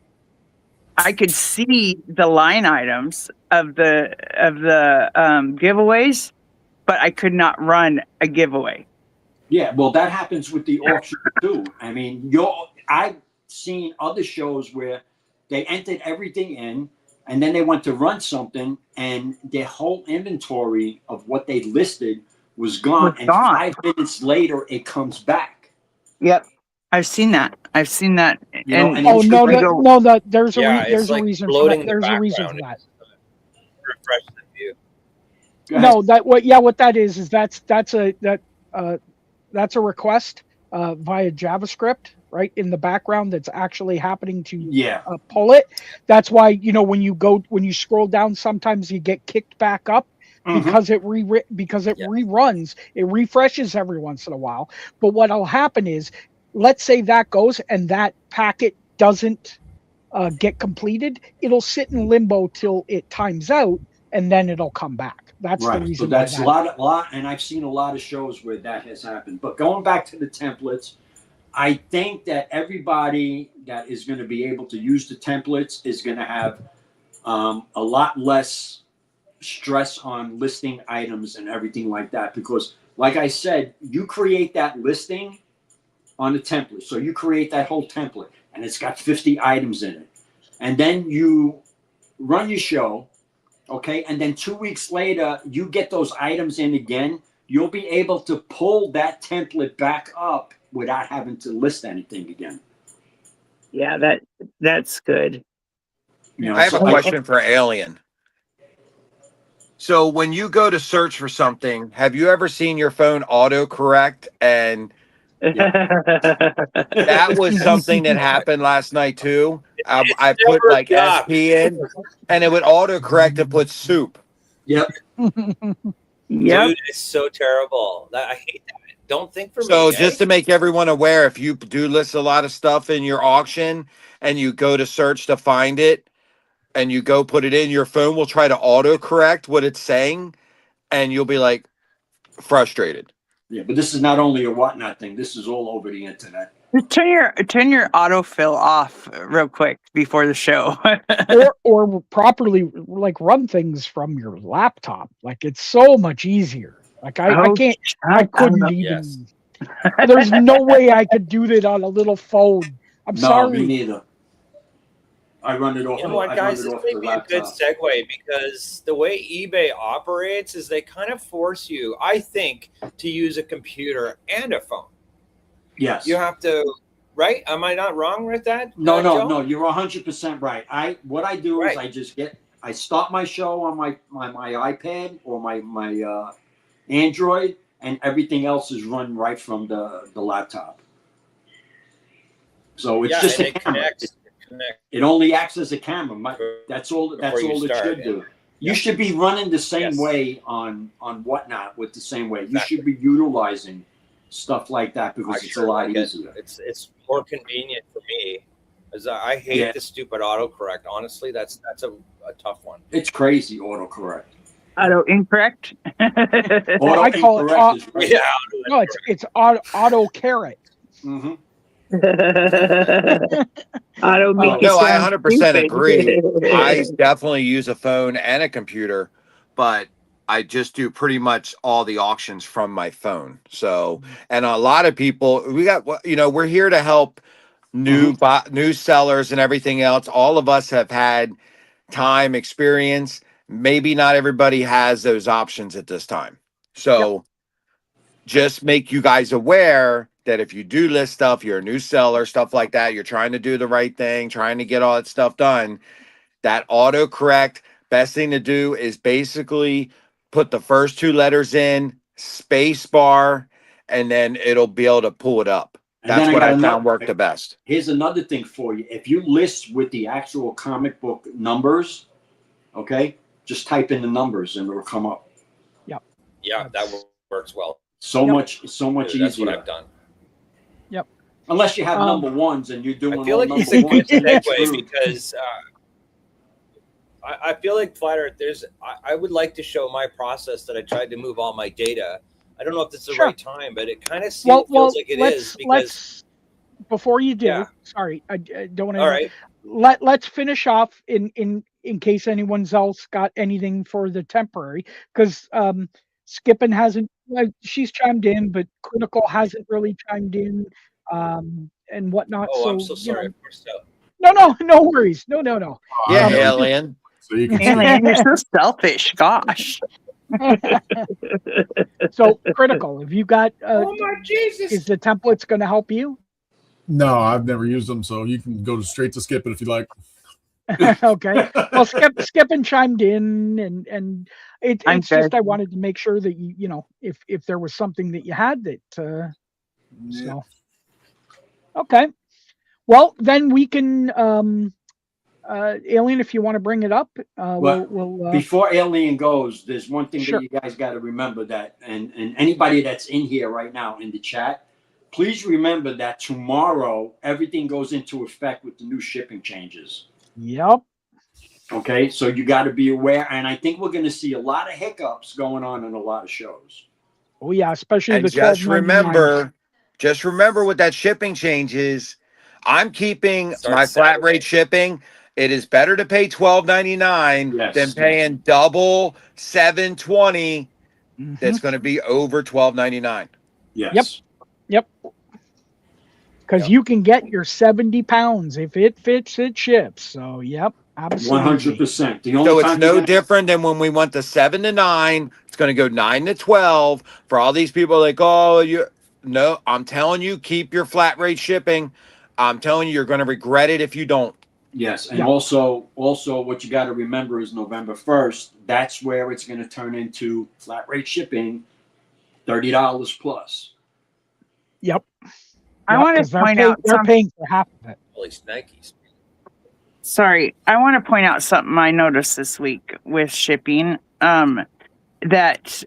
I could see the line items of the giveaways, but I could not run a giveaway. Yeah, well, that happens with the auction too. I mean, I've seen other shows where they entered everything in, and then they went to run something, and their whole inventory of what they listed was gone. And 5 minutes later, it comes back. Yep, I've seen that. I've seen that. You know, and Oh no, there's a Yeah, there's it's a like reason for floating that. in the There's a reason for background. that. Refresh the view. No, what that is that's a request via JavaScript, right, in the background that's actually happening to pull it. That's why, when you scroll down, sometimes you get kicked back up because it reruns, it refreshes every once in a while. But what'll happen is, let's say that goes and that packet doesn't get completed, it'll sit in limbo till it times out, and then it'll come back. That's the reason. So that's a lot, and I've seen a lot of shows where that has happened. But going back to the templates, I think that everybody that is going to be able to use the templates is going to have a lot less stress on listing items and everything like that. Because, like I said, you create that listing on the template. So you create that whole template, and it's got 50 items in it. And then you run your show. Okay, and then 2 weeks later, you get those items in again. You'll be able to pull that template back up without having to list anything again. Yeah, that's good. I have a question for Alien. So when you go to search for something, have you ever seen your phone autocorrect? And that was something that happened last night too. I put like SP in, and it would autocorrect and put soup. Yep. Dude, it's so terrible. I hate that. Don't think for me. So just to make everyone aware, if you do list a lot of stuff in your auction and you go to search to find it and you go put it in, your phone will try to autocorrect what it's saying, and you'll be like frustrated. Yeah, but this is not only a whatnot thing. This is all over the internet. Turn your autofill off real quick before the show. or properly like run things from your laptop. Like, it's so much easier. Like I couldn't even. There's no way I could do that on a little phone. I'm sorry. Me neither. I run it off. You know what, guys? This may be a good segue because the way eBay operates is they kind of force you, I think, to use a computer and a phone. Yes. You have to, right? Am I not wrong with that? No. You're 100% right. What I do is I start my show on my iPad or my Android, and everything else is run right from the laptop. So it's just a camera. It only acts as a camera. That's all it should do. You should be running the same way on Whatnot with the same way. You should be utilizing stuff like that because it's a lot easier. It's more convenient for me. As I hate the stupid autocorrect. Honestly, that's a tough one. It's crazy autocorrect. Auto incorrect. I call it it's auto carrot. Mm-hmm. I 100% agree. I definitely use a phone and a computer, but I just do pretty much all the auctions from my phone. So, and a lot of people, we're here to help new sellers and everything else. All of us have had time, experience. Maybe not everybody has those options at this time. So just make you guys aware that if you do list stuff, you're a new seller, stuff like that, you're trying to do the right thing, trying to get all that stuff done, that autocorrect, best thing to do is basically put the first two letters in, space bar, and then it'll be able to pull it up. And That's then what got I another- found worked the best. Here's another thing for you. If you list with the actual comic book numbers, okay, just type in the numbers and it'll come up. Yeah, that works well. So much easier. That's what I've done. Unless you have number ones and you're doing I feel like all it's number a good ones. then you're segue screwed. because I feel like Flat Earth. I would like to show my process that I tried to move all my data. I don't know if this is the right time, but it kind of feels like it is because before you do, sorry, I don't want to. All right. Let's finish off in case anyone's else got anything for the temporary, because Skippin hasn't. She's chimed in, but Critical hasn't really chimed in, and whatnot. Oh, so, I'm so sorry. Of course, no worries. No. Yeah, alien. So you can Alien, you're so selfish. Gosh. So Critical, have you got? Oh my Jesus! Is the templates going to help you? No, I've never used them, so you can go straight to Skip it if you like. Okay. Well, Skippin chimed in, and it's just I wanted to make sure that you know if there was something that you had that. So. Okay. Well, then we can, Alien, if you want to bring it up, we'll before Alien goes, there's one thing Sure. that you guys got to remember that, and anybody that's in here right now in the chat, please remember that tomorrow everything goes into effect with the new shipping changes. Yep. Okay, so you got to be aware, and I think we're going to see a lot of hiccups going on in a lot of shows. Oh yeah, especially And the just $12.99. remember with that shipping changes, I'm keeping my flat rate shipping. It is better to pay $12.99 than paying double $7.20. That's going to be over $12.99. Yes. Yep. Because you can get your 70 pounds if it fits, it ships. So yep, absolutely. 100%. So it's no different than when we went to 7 to 9. It's going to go 9 to 12. For all these people like, oh, no, I'm telling you, keep your flat rate shipping. I'm telling you, you're going to regret it if you don't. Yes, and also what you got to remember is November 1st. That's where it's going to turn into flat rate shipping, $30 plus. Yep. I want to point out they're paying for half of it. Holy Nikes. Sorry, I want to point out something I noticed this week with shipping that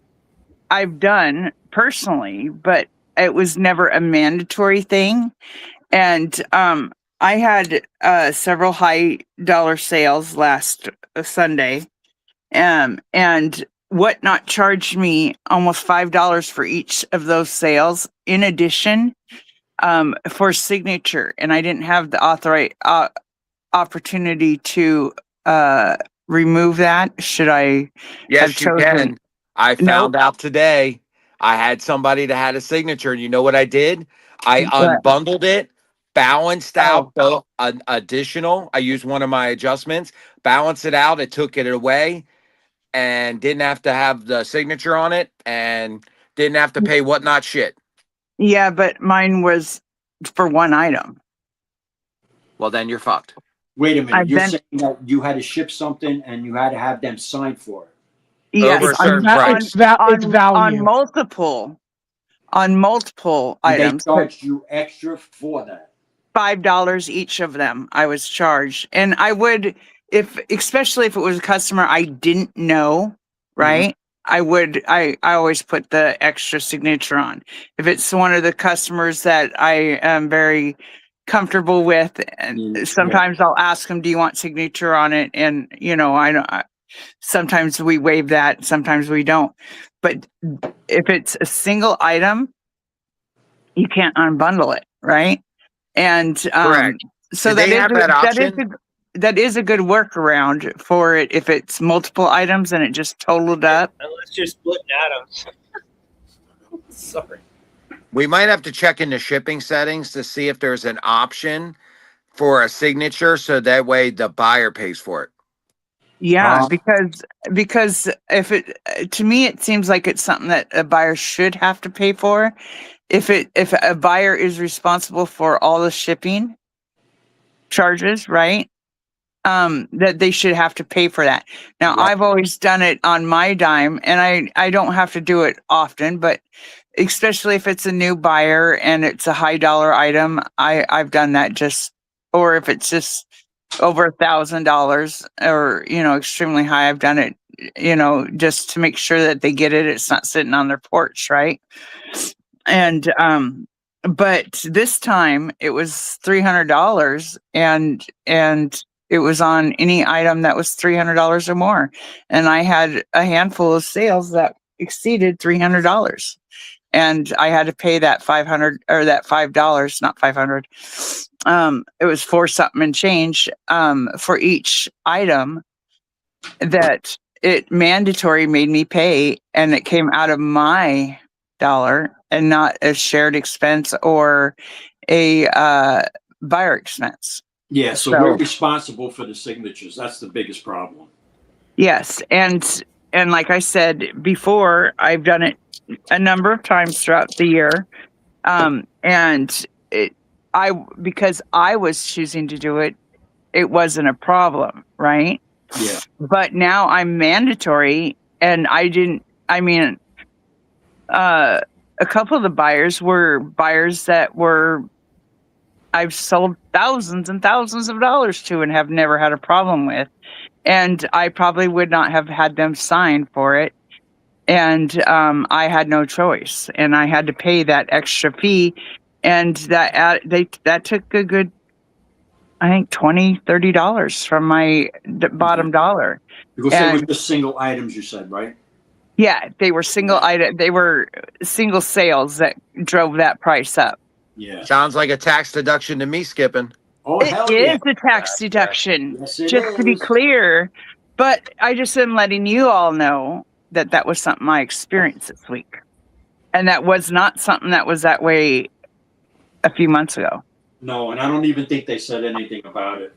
I've done personally, but it was never a mandatory thing. And I had several high dollar sales last Sunday, and Whatnot charged me almost $5 for each of those sales. In addition, for signature, and I didn't have the opportunity to remove that. Should I? Yes, you can. I found out today. I had somebody that had a signature, and you know what I did? I unbundled it, balanced out the additional. I used one of my adjustments, balanced it out. It took it away, and didn't have to have the signature on it, and didn't have to pay whatnot shit. Yeah, but mine was for one item. Well, then you're fucked. Wait a minute. You're saying that you had to ship something and you had to have them sign for it. Yes, Over a certain price. It's value. On multiple items. They charged you extra for that. $5 each of them I was charged. And I would, especially if it was a customer I didn't know, right? I always put the extra signature on. If it's one of the customers that I am very comfortable with, and sometimes I'll ask them, do you want signature on it? And, sometimes we waive that, sometimes we don't. But if it's a single item, you can't unbundle it, right? And so that is a good workaround for it if it's multiple items and it just totaled up. Unless you're splitting atoms. Sorry. We might have to check into shipping settings to see if there's an option for a signature, so that way the buyer pays for it. Yeah, Uh, because if it to me it seems like it's something that a buyer should have to pay for. If a buyer is responsible for all the shipping charges, right? That they should have to pay for that. Now, Right. I've always done it on my dime, and I don't have to do it often, but especially if it's a new buyer and it's a high dollar item, I've done that just, or if it's just over $1,000 or, extremely high, I've done it, just to make sure that they get it. It's not sitting on their porch, right? And, but this time it was $300 and it was on any item that was $300 or more. And I had a handful of sales that exceeded $300. And I had to pay that 500 or that $5, not 500. It was for something and change, for each item that it mandatory made me pay. And it came out of my dollar and not a shared expense or a, buyer expense. Yeah, so we're responsible for the signatures. That's the biggest problem. Yes, and like I said before, I've done it a number of times throughout the year, and because I was choosing to do it, it wasn't a problem, right? Yeah. But now I'm mandatory, and I didn't. I mean, a couple of the buyers were buyers that were I've sold thousands and thousands of dollars to and have never had a problem with. And I probably would not have had them sign for it. And I had no choice. And I had to pay that extra fee. And that took a good, I think, $20-$30 from my bottom dollar. Because they were just single items, you said, right? Yeah, they were single item. They were single sales that drove that price up. Yeah. Sounds like a tax deduction to me, Skipping. Oh, It hell is yeah. a tax deduction, Yes, it just to be is. clear. But I just am letting you all know that that was something I experienced this week. And that was not something that was that way a few months ago. No, and I don't even think they said anything about it.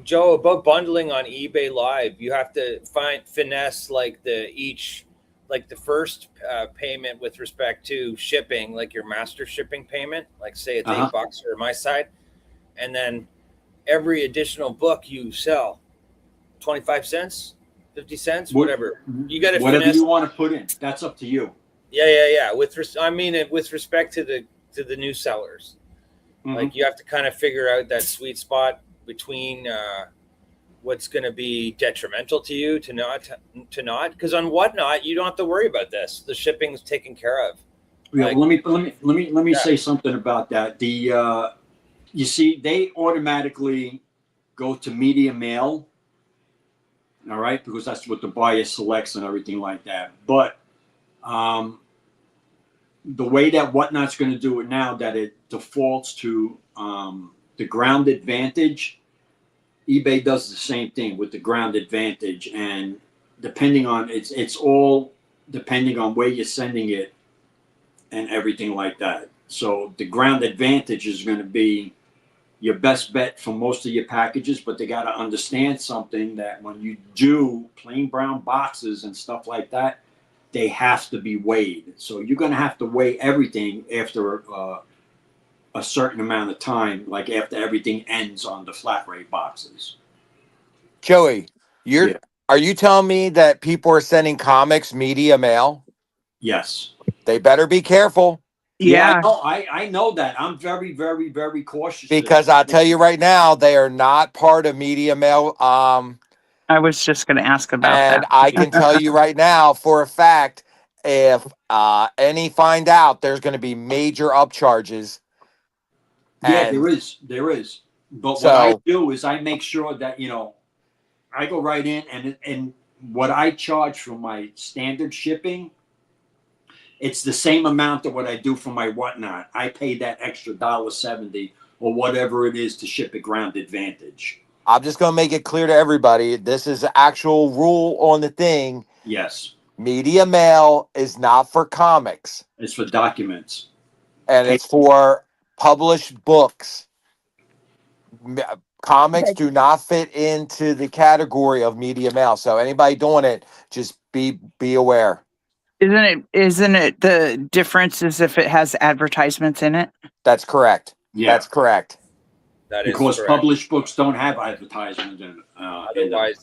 Joe, about bundling on eBay Live, you have to finesse like the first payment with respect to shipping, like your master shipping payment, like say it's $8 or my side, and then every additional book you sell, 25 cents, 50 cents, whatever. You got to whatever you want to put in. That's up to you. Yeah. With respect to the new sellers, like you have to kind of figure out that sweet spot between what's going to be detrimental to you to not, because on Whatnot you don't have to worry about this. The shipping's taken care of. Yeah, let me say something about that. The you see, they automatically go to media mail, all right, because that's what the buyer selects and everything like that. But the way that Whatnot's going to do it now, that it defaults to the ground advantage, eBay does the same thing with the ground advantage, and depending on it's all depending on where you're sending it and everything like that. So the ground advantage is going to be your best bet for most of your packages, but they got to understand something, that when you do plain brown boxes and stuff like that, they have to be weighed. So you're going to have to weigh everything after a certain amount of time, like after everything ends on the flat rate boxes. Joey, are you telling me that people are sending comics media mail? Yes. They better be careful. Yeah, I know that. I'm very, very, very cautious. Because I'll tell you right now, they are not part of media mail. I was just going to ask about and that. I can tell you right now for a fact, if any find out, there's going to be major upcharges. Yeah, there is. But what I do is I make sure that, I go right in and what I charge for my standard shipping, it's the same amount of what I do for my Whatnot. I pay that extra $1.70 or whatever it is to ship a ground advantage. I'm just going to make it clear to everybody, this is the actual rule on the thing. Yes. Media mail is not for comics. It's for documents. And it's for published books. Comics Okay. do not fit into the category of media mail. So anybody doing it, just be aware. Isn't it the difference is if it has advertisements in it? That's correct. Yeah, That's correct. That is because correct. published books don't have advertisements in them. Otherwise,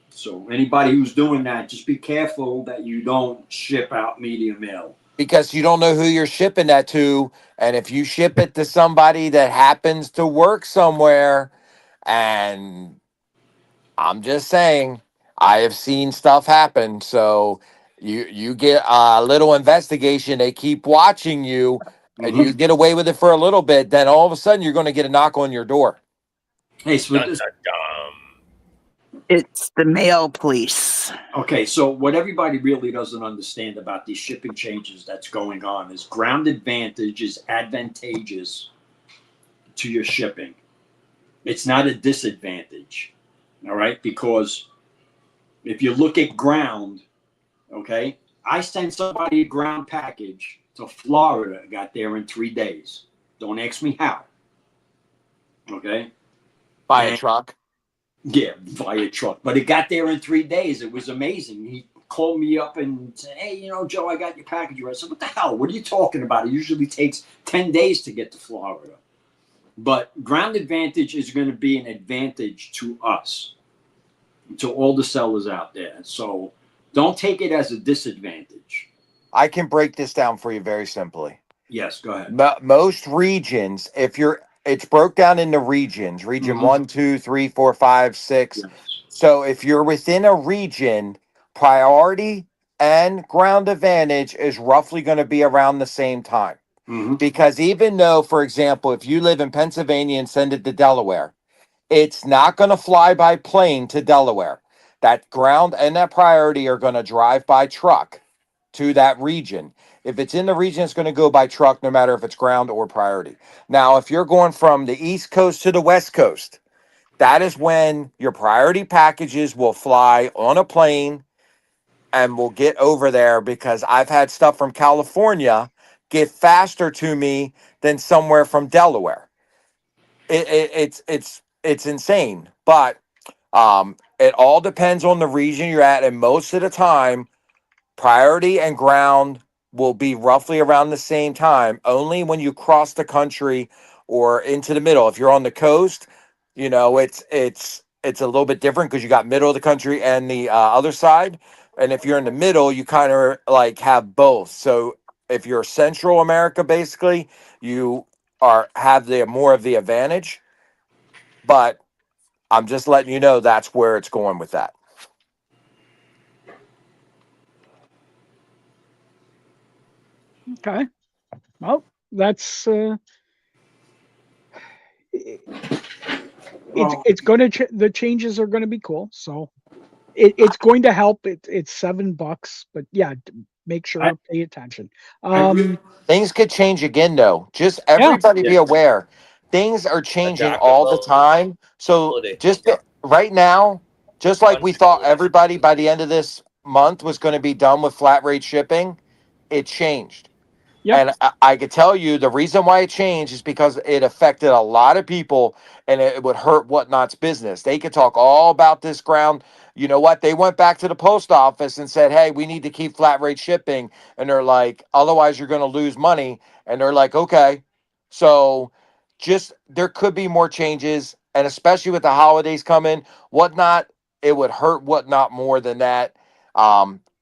So anybody who's doing that, just be careful that you don't ship out media mail. Because you don't know who you're shipping that to. And if you ship it to somebody that happens to work somewhere, and I'm just saying, I have seen stuff happen. So you get a little investigation, they keep watching you, and you get away with it for a little bit, then all of a sudden you're going to get a knock on your door. Hey, so dun, dun, dun. It's the mail police. okay, so what everybody really doesn't understand about these shipping changes that's going on is ground advantage is advantageous to your shipping. It's not a disadvantage, all right? Because if you look at ground, okay, I sent somebody a ground package to Florida, got there in 3 days. Don't ask me how. Okay? By a truck. Yeah, via truck. But it got there in 3 days. It was amazing. He called me up and said, hey, you know, Joe, I got your package. I said, what the hell? What are you talking about? It usually takes 10 days to get to Florida. But ground advantage is going to be an advantage to us, to all the sellers out there. So don't take it as a disadvantage. I can break this down for you very simply. Yes, go ahead. Most regions, it's broke down into region Mhm. 1, 2, 3, 4, 5, 6. Yes. So if you're within a region, priority and ground advantage is roughly going to be around the same time. Mhm. Because even though, for example, if you live in Pennsylvania and send it to Delaware, it's not going to fly by plane to Delaware. That ground and that priority are going to drive by truck to that region. If it's in the region, it's going to go by truck, no matter if it's ground or priority. Now, if you're going from the East Coast to the West Coast, that is when your priority packages will fly on a plane and will get over there, because I've had stuff from California get faster to me than somewhere from Delaware. It's insane, but it all depends on the region you're at, and most of the time, priority and ground will be roughly around the same time. Only when you cross the country or into the middle. If you're on the coast, you know it's a little bit different because you got middle of the country and the other side. And if you're in the middle, you kind of like have both. So if you're Central America, basically, you have the more of the advantage. But I'm just letting you know that's where it's going with that. Okay. Well, that's it's going to the changes are going to be cool. So it's going to help. It's $7, but yeah, make sure pay attention. Things could change again, though. Just Yeah. everybody be aware. Things are changing all the time. So just right now, just like we thought everybody by the end of this month was going to be done with flat rate shipping, it changed. Yep. And I could tell you the reason why it changed is because it affected a lot of people, and it would hurt Whatnot's business. They could talk all about this ground. You know what? They went back to the post office and said, hey, we need to keep flat rate shipping. And they're like, otherwise you're going to lose money. And they're like, okay. So just there could be more changes. And especially with the holidays coming, Whatnot, it would hurt Whatnot more than that.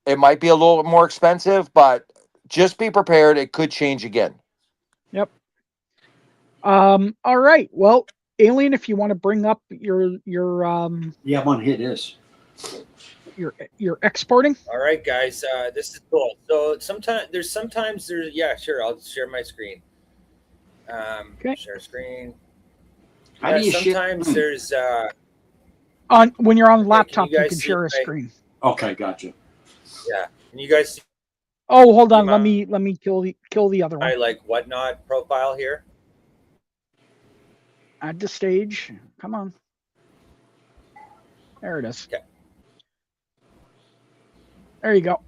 It might be a little more expensive, but just be prepared. It could change again. Yep. All right. Well, Alien, if you want to bring up your yeah, I want to hear this. Your exporting. All right, guys, this is cool. So sometimes there's yeah, sure. I'll share my screen. Okay. Share screen. How do you sometimes there's on when you're on laptop, you you can share a screen. Okay, gotcha. Yeah, can you guys see Oh, hold on. Let me kill the other my one. like Whatnot profile here? Add to stage. Come on. There it is. Okay. There you go.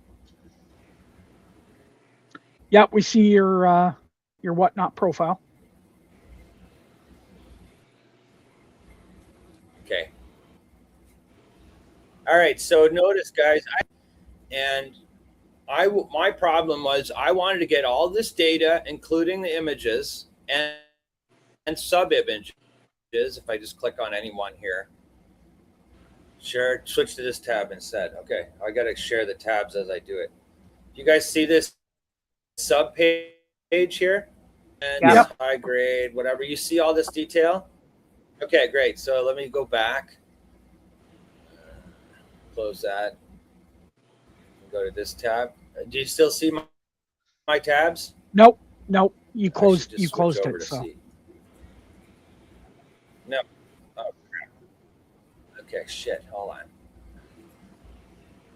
Yeah, we see your Whatnot profile. All right. So notice, guys, my problem was I wanted to get all this data, including the images and sub images. If I just click on any one here, share, switch to this tab instead. Okay, I got to share the tabs as I do it. You guys see this sub page here? And Yep. high grade, whatever. You see all this detail? Okay, great. So let me go back. Close that. Go to this tab. Do you still see my tabs? Nope. You I closed. should just You switch closed over it. to So see. No. Oh, crap. Okay, shit. Hold on.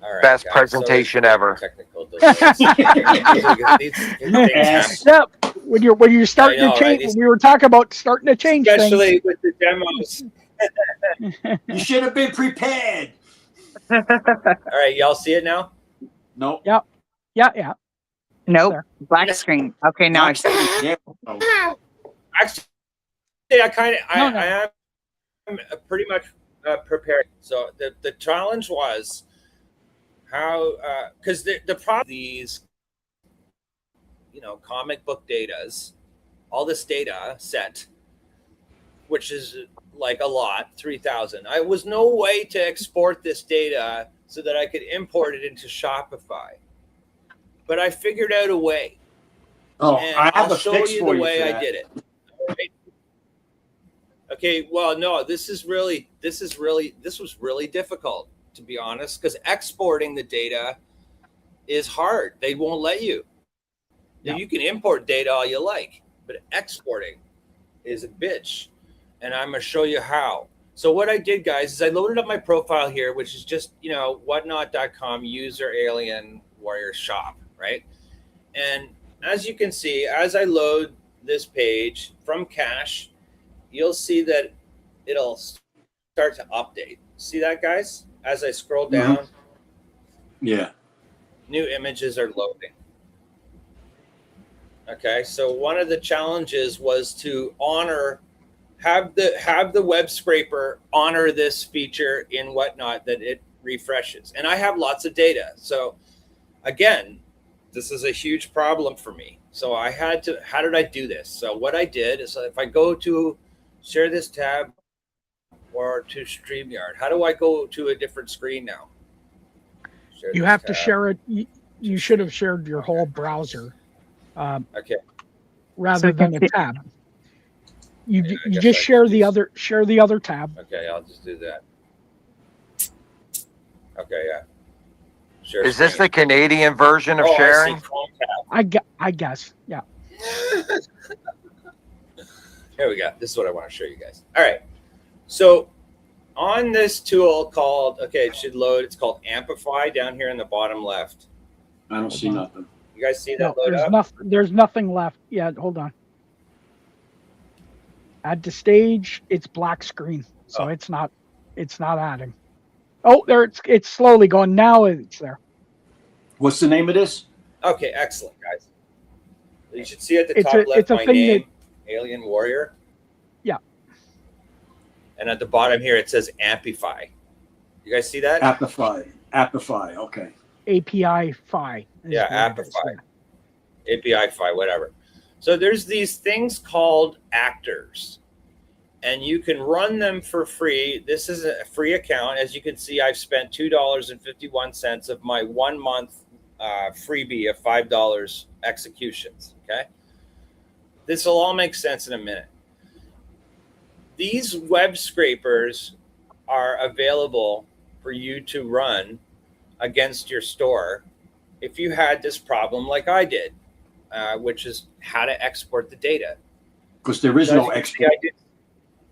All right, Best guys. presentation Sorry for ever. technical delays. These things happen. yep. When you're starting know, to change, right? when we were talking about starting to change Especially with the demos. things. You should have been prepared. All right, y'all see it now? Nope. Yep. Yeah. Nope. There. Black screen. Okay, now I see. Yeah. Actually, I am pretty much prepared. So the challenge was how, because the problem these, comic book datas, all this data set, which is like a lot, 3,000. I was no way to export this data so that I could import it into Shopify. But I figured out a way. Oh, And I have I'll a show fix you for the you way for I that. did it. All right. Okay, well, no, this was really difficult, to be honest, because exporting the data is hard. They won't let you. Yeah. You can import data all you like, but exporting is a bitch. And I'm going to show you how. So what I did, guys, is I loaded up my profile here, which is just, whatnot.com user alien warrior shop, right? And as you can see, as I load this page from cache, you'll see that it'll start to update. See that, guys? As I scroll down, Yeah. new images are loading. Okay, so one of the challenges was to have the web scraper honor this feature in Whatnot, that it refreshes. And I have lots of data. So again, this is a huge problem for me. So how did I do this? So what I did is, if I go to share this tab or to StreamYard, how do I go to a different screen now? You have to share it. You should have shared your whole browser, Okay. rather So than a that's it. tab. You Yeah, I you guess just I share could the just- other tab. Okay, I'll just do that. Okay, yeah. Share Is this screen. the Canadian version of Oh, sharing? I see Chrome tab. I guess. Yeah. Here we go. This is what I want to show you guys. All right. So on this tool called, it should load. It's called Amplify down here in the bottom left. I don't see nothing. You guys see No, that load up? there's nothing left. Yeah, hold on. Add to stage. It's black screen, so it's not adding. Oh, there it's slowly going. Now it's there. What's the name of this? Okay, excellent, guys. You should see at the It's top a- left it's a my thing name, Alien Warrior. Yeah. And at the bottom here, it says Amplify. You guys see that? Amplify. Okay. API Fi. Yeah, Amplify. API Fi, whatever. So there's these things called actors, and you can run them for free. This is a free account. As you can see, I've spent $2.51 of my 1 month freebie of $5 executions. Okay. This will all make sense in a minute. These web scrapers are available for you to run against your store if you had this problem like I did, which is how to export the data. Because there is no export.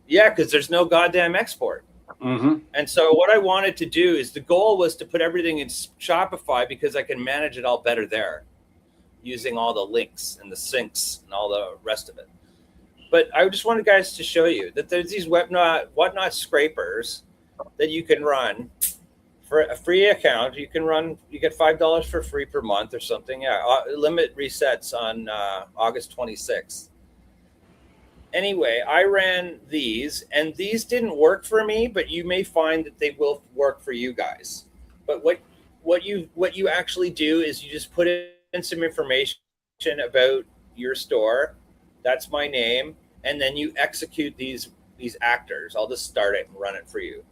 Yeah, because there's no goddamn export. Mm-hmm. And so what I wanted to do is, the goal was to put everything in Shopify because I can manage it all better there, using all the links and the syncs and all the rest of it. But I just wanted guys to show you that there's these whatnot scrapers that you can run for a free account. You get $5 for free per month or something. Yeah, limit resets on August 26th. Anyway, I ran these, and these didn't work for me, but you may find that they will work for you guys. But what you actually do is you just put in some information about your store. That's my name, and then you execute these actors. I'll just start it and run it for you.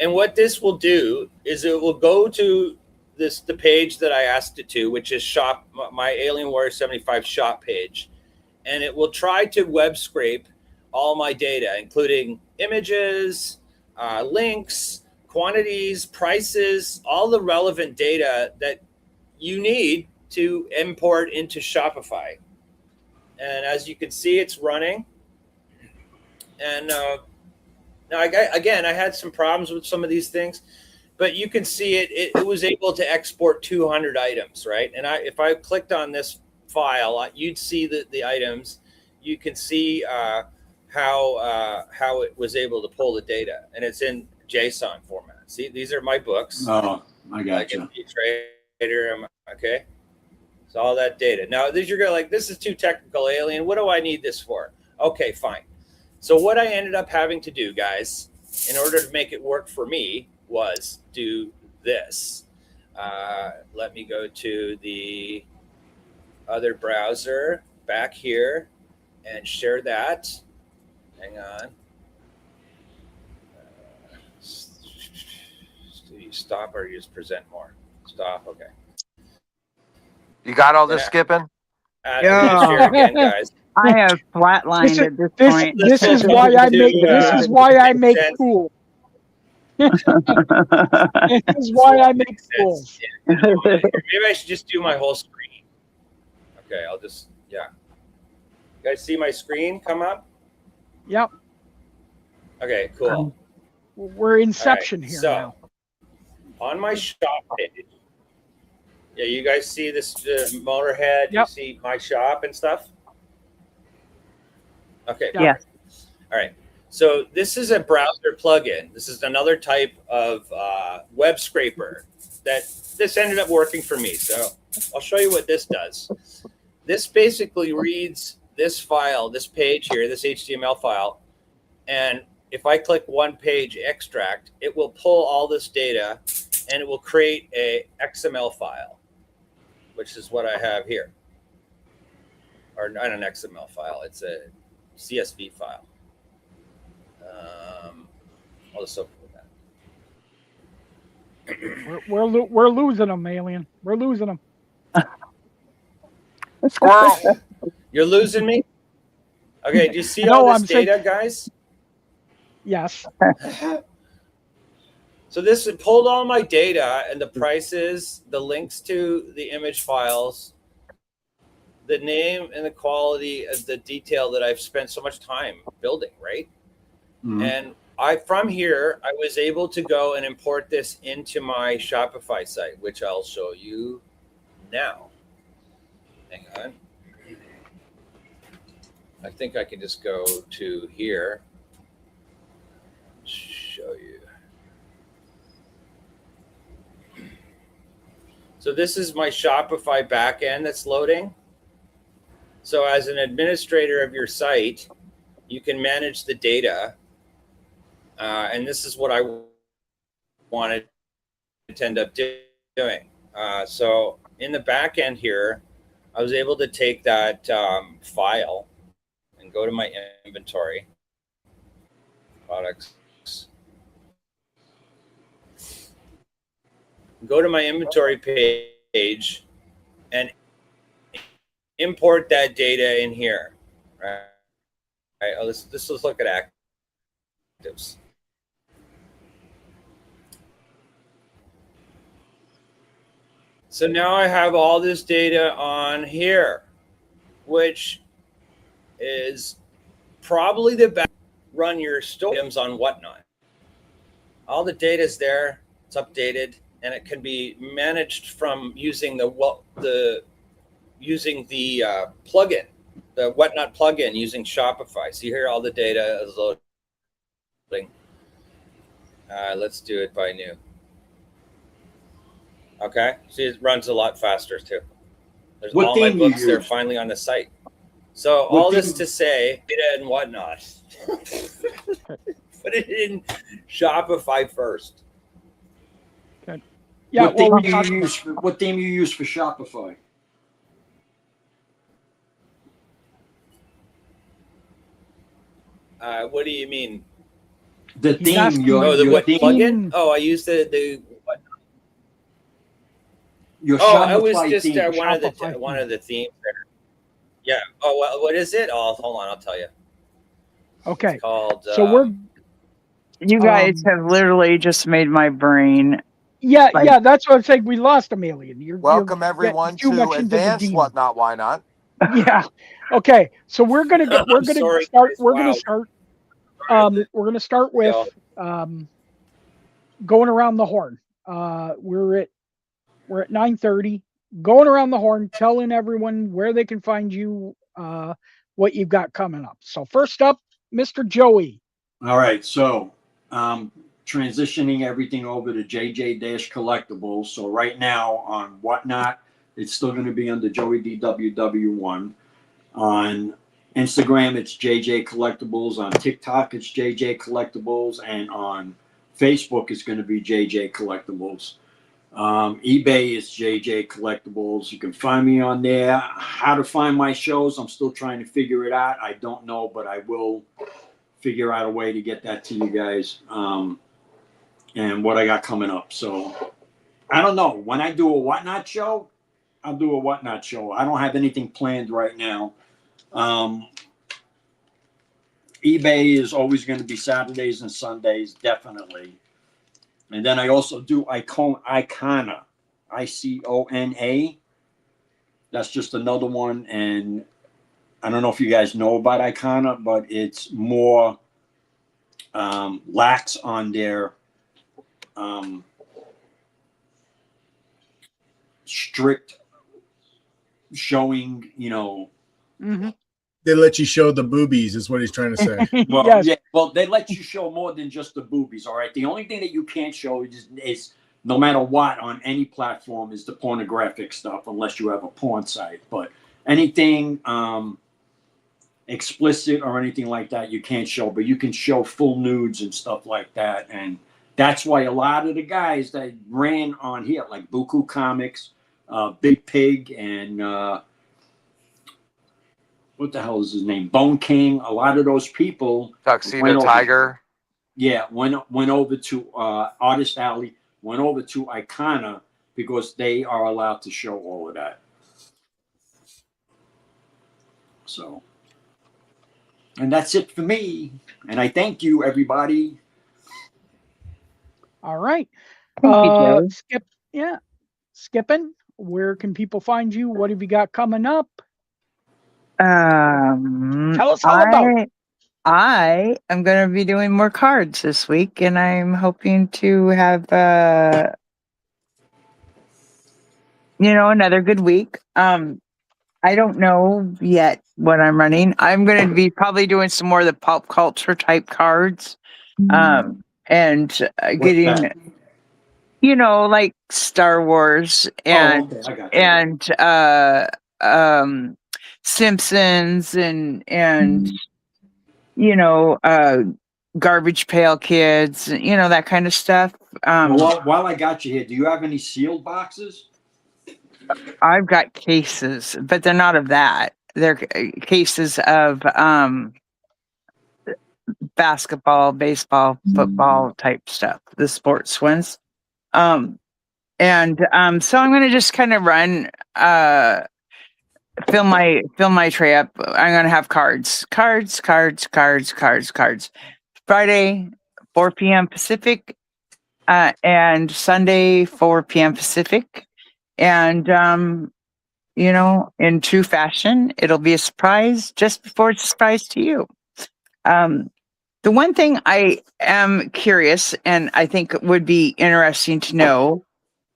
And what this will do is it will go to the page that I asked it to, which is shop, my Alien Warrior 75 shop page. And it will try to web scrape all my data, including images, links, quantities, prices, all the relevant data that you need to import into Shopify. And as you can see, it's running. And now, I had some problems with some of these things, but you can see it was able to export 200 items, right? And if I clicked on this file, you'd see the items. You can see how it was able to pull the data, and it's in JSON format. See, these are my books. Oh, I got you. Trader, okay. So all that data. Now, you're going like, this is too technical, Alien. What do I need this for? Okay, fine. So what I ended up having to do, guys, in order to make it work for me, was do this. Let me go to the other browser back here and share that. Hang on. Do you stop or you just present more? Stop. Okay. You got all this, Skipping? Yeah. Share again, guys. I have flatlined at this point. This is why I make. This is why I make cool. This is why I make cool. Maybe I should just do my whole screen. Okay, I'll just You guys see my screen come up? Yep. Okay, cool. We're Inception here now. On my shop page, yeah, you guys see this Motorhead? Yep. You see my shop and stuff? Okay. Yeah. All right. So this is a browser plugin. This is another type of web scraper this ended up working for me. So I'll show you what this does. This basically reads this file, this page here, this HTML file, and if I click one page extract, it will pull all this data and it will create a XML file, which is what I have here. Or not an XML file, it's a CSV file. I'll just open that. We're losing them, Alien. We're losing them. Squirrel. You're losing me? Okay, do you see all this data, guys? Yes. So this pulled all my data and the prices, the links to the image files, the name and the quality of the detail that I've spent so much time building, right? Mm-hmm. And from here, I was able to go and import this into my Shopify site, which I'll show you now. Hang on. I think I can just go to here. Show you. So this is my Shopify backend that's loading. So as an administrator of your site, you can manage the data. And this is what I wanted to end up doing. So in the back end here, I was able to take that file and go to my inventory, products, go to my inventory page and import that data in here. Right? Let's look at actives. So now I have all this data on here, which is probably the best. Run your items on Whatnot. All the data is there. It's updated, and it can be managed from using the plugin, the Whatnot plugin, using Shopify. So here, all the data is loading. Let's do it by new. Okay, see, it runs a lot faster too. There's all my books there finally on the site. So What all do this you- to say, data and whatnot. Put it in Shopify first. Yeah, what well, theme we you talked use? What theme you use for Shopify? What do you mean? The He's theme. asking Your Oh, the your what theme. plugin? Oh, I used the what? Your Oh, I was Shopify just theme. one of the Shopify one theme. of the themes there. Yeah. Oh, what is it? Oh, hold on, I'll tell you. Okay. It's called. So we're You guys have literally just made my brain. yeah, like, yeah, that's what I'm saying. We lost a million. You're Welcome getting everyone too to much into the Advanced demon. Whatnot, Why Not? Yeah. Okay. So we're gonna go. We're I'm gonna sorry, start. guys. We're Wow. gonna start. We're gonna start Here we with going around the horn. We're at 9:30. Going around the horn, telling everyone where they can find you. What you've got coming up. So first up, Mr. Joey. All right, so transitioning everything over to JJ Collectibles. So right now on Whatnot, it's still going to be under Joey DWW1. On Instagram, it's JJ Collectibles. On TikTok, it's JJ Collectibles, and on Facebook, it's going to be JJ Collectibles. eBay is JJ Collectibles. You can find me on there. How to find my shows, I'm still trying to figure it out. I don't know, but I will figure out a way to get that to you guys, and what I got coming up. So I don't know. When I do a Whatnot show, I'll do a Whatnot show. I don't have anything planned right now. eBay is always going to be Saturdays and Sundays, definitely. And then I also do Icona, ICONA. That's just another one. And I don't know if you guys know about Icona, but it's more lax on their strict showing, They let you show the boobies, is what he's trying to say. well, Yes. yeah, well, they let you show more than just the boobies. All right. The only thing that you can't show is no matter what on any platform is the pornographic stuff, unless you have a porn site. But anything explicit or anything like that, you can't show. But you can show full nudes and stuff like that. And that's why a lot of the guys that ran on here, like Buku Comics, Big Pig, and what the hell is his name? Bone King. A lot of those people Tuxedo Tiger. went over to Artist Alley, went over to Icona because they are allowed to show all of that. So, and that's it for me. And I thank you, everybody. All right. Thank you, Joe. Skipping. Where can people find you? What have you got coming up? Tell us all about it. I am going to be doing more cards this week, and I'm hoping to have, another good week. I don't know yet what I'm running. I'm going to be probably doing some more of the pop culture type cards, and What's getting, that? like Star Wars Oh, okay, I got you. and Simpsons and Garbage Pail Kids, that kind of stuff. Well, while I got you here, do you have any sealed boxes? I've got cases, but they're not of that. They're cases of basketball, baseball, football type stuff, the sports ones. So I'm going to just kind of run, fill my tray up. I'm going to have cards. Friday, 4 p.m. Pacific, and Sunday, 4 p.m. Pacific. And, in true fashion, it'll be a surprise just before it's a surprise to you. The one thing I am curious and I think would be interesting to know,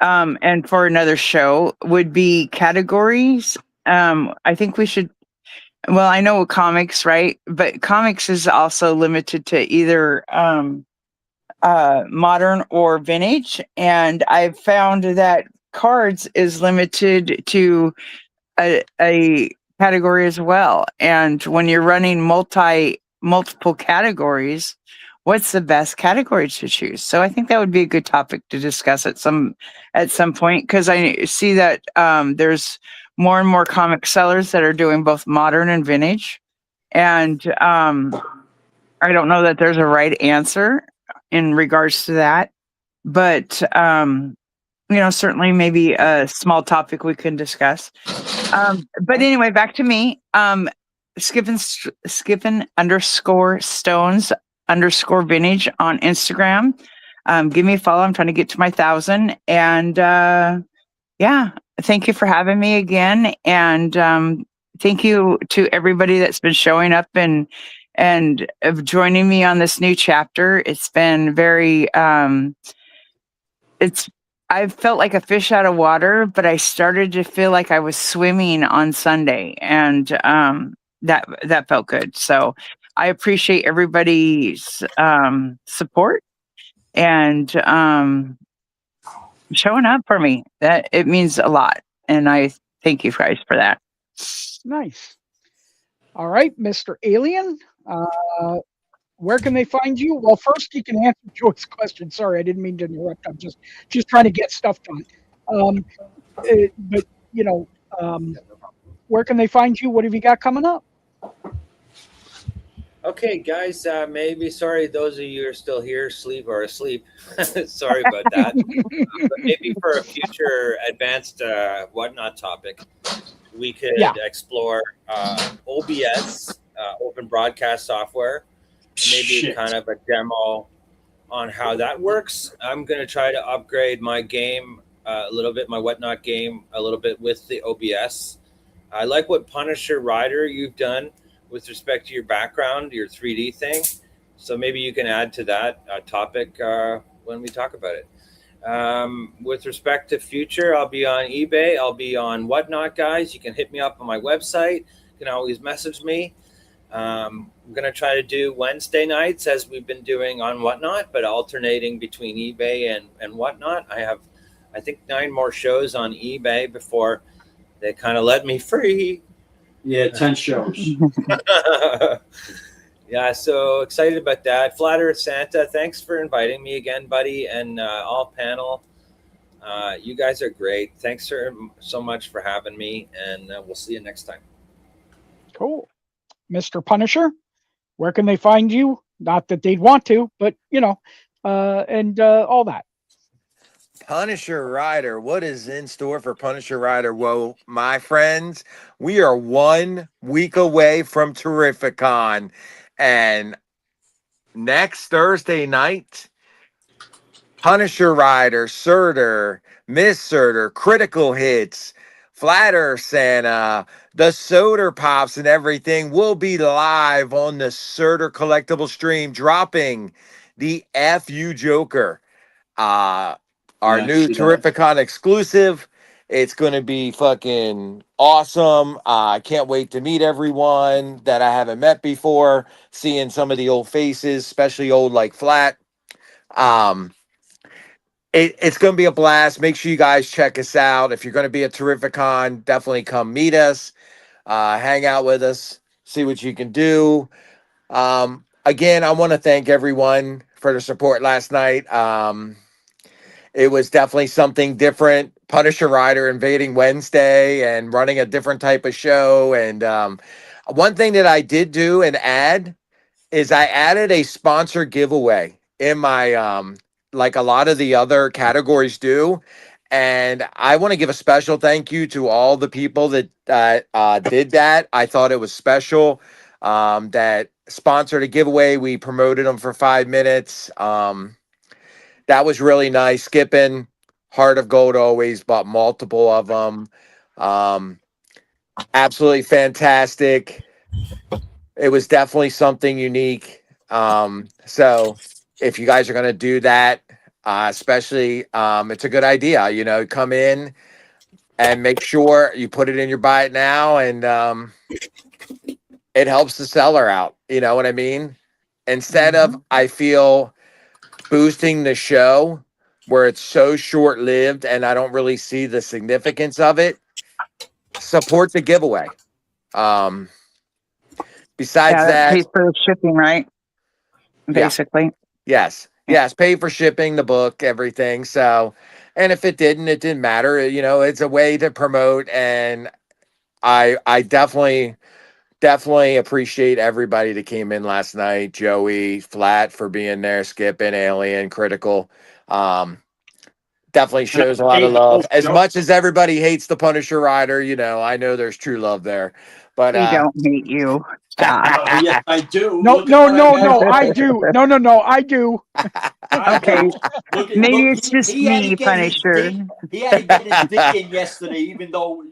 and for another show, would be categories. I think we should. Well, I know comics, right? But comics is also limited to either modern or vintage, and I've found that cards is limited to a category as well. And when you're running multiple categories, what's the best category to choose? So I think that would be a good topic to discuss at some point, because I see that there's more and more comic sellers that are doing both modern and vintage. And I don't know that there's a right answer in regards to that, but certainly maybe a small topic we can discuss. But anyway, back to me. Skipping _ stones _ vintage on Instagram. Give me a follow. I'm trying to get to my 1,000. And yeah, thank you for having me again. And thank you to everybody that's been showing up and of joining me on this new chapter. It's been very I've felt like a fish out of water, but I started to feel like I was swimming on Sunday, and that felt good. So I appreciate everybody's support and showing up for me. That it means a lot, and I thank you guys for that. Nice. All right, Mr. Alien. Where can they find you? Well, first you can answer Joy's question. Sorry, I didn't mean to interrupt. I'm just trying to get stuff done. But where can they find you? What have you got coming up? Okay, guys, sorry those of you who are still here are asleep. Sorry about that. But maybe for a future advanced whatnot topic, we could explore OBS, Open Broadcast Software. Maybe kind of a demo on how that works. I'm going to try to upgrade my game a little bit, my whatnot game a little bit with the OBS. I like what Punisher Rider you've done with respect to your background, your 3D thing. So maybe you can add to that topic when we talk about it. With respect to future, I'll be on eBay. I'll be on Whatnot, guys. You can hit me up on my website. You can always message me. I'm going to try to do Wednesday nights as we've been doing on Whatnot, but alternating between eBay and Whatnot. I have, I think, 9 more shows on eBay before they kind of let me free. Yeah, 10 shows. Yeah, so excited about that. Flat Earth Santa, thanks for inviting me again, buddy, and all panel. You guys are great. Thanks so much for having me, and we'll see you next time. Cool. Mr. Punisher, where can they find you? Not that they'd want to, but and all that. Punisher Rider, what is in store for Punisher Rider? Well, my friends, we are 1 week away from Terrificon, and next Thursday night, Punisher Rider, Surtur, Miss Surtur, Critical Hits, Flat Earth Santa, the Soder Pops, and everything will be live on the Surtur collectible stream, dropping the FU Joker, our new Terrificon exclusive. It's going to be fucking awesome. I can't wait to meet everyone that I haven't met before, seeing some of the old faces, especially old like Flat. It's going to be a blast. Make sure you guys check us out. If you're going to be at Terrificon, definitely come meet us, hang out with us, see what you can do. Again, I want to thank everyone for the support last night. It was definitely something different. Punisher Rider invading Wednesday and running a different type of show. And one thing that I did do and add is I added a sponsor giveaway in my like a lot of the other categories do. And I want to give a special thank you to all the people that did that. I thought it was special that sponsored a giveaway. We promoted them for 5 minutes. That was really nice. Skipping Heart of Gold always bought multiple of them. Absolutely fantastic. It was definitely something unique. So if you guys are going to do that, especially, it's a good idea, come in and make sure you put it in your buy it now. And it helps the seller out. You know what I mean? Instead of, I feel, boosting the show where it's so short-lived and I don't really see the significance of it, support the giveaway. Besides Yeah, that, pays for the shipping, right? Basically. yes, pay for shipping the book, everything. So, and if it didn't matter. You know, it's a way to promote, and I definitely appreciate everybody that came in last night. Joey, Flat for being there, Skip and Alien, Critical. Definitely shows a lot of love. As much as everybody hates the Punisher rider, you know, I know there's true love there. But We don't hate you. Stop. Yes, I do. No, Look at no, what no, I no. had. I do. No. I do. Okay. Maybe it's just he had me, to get his Punisher. dick- He had to get his dick in yesterday, even though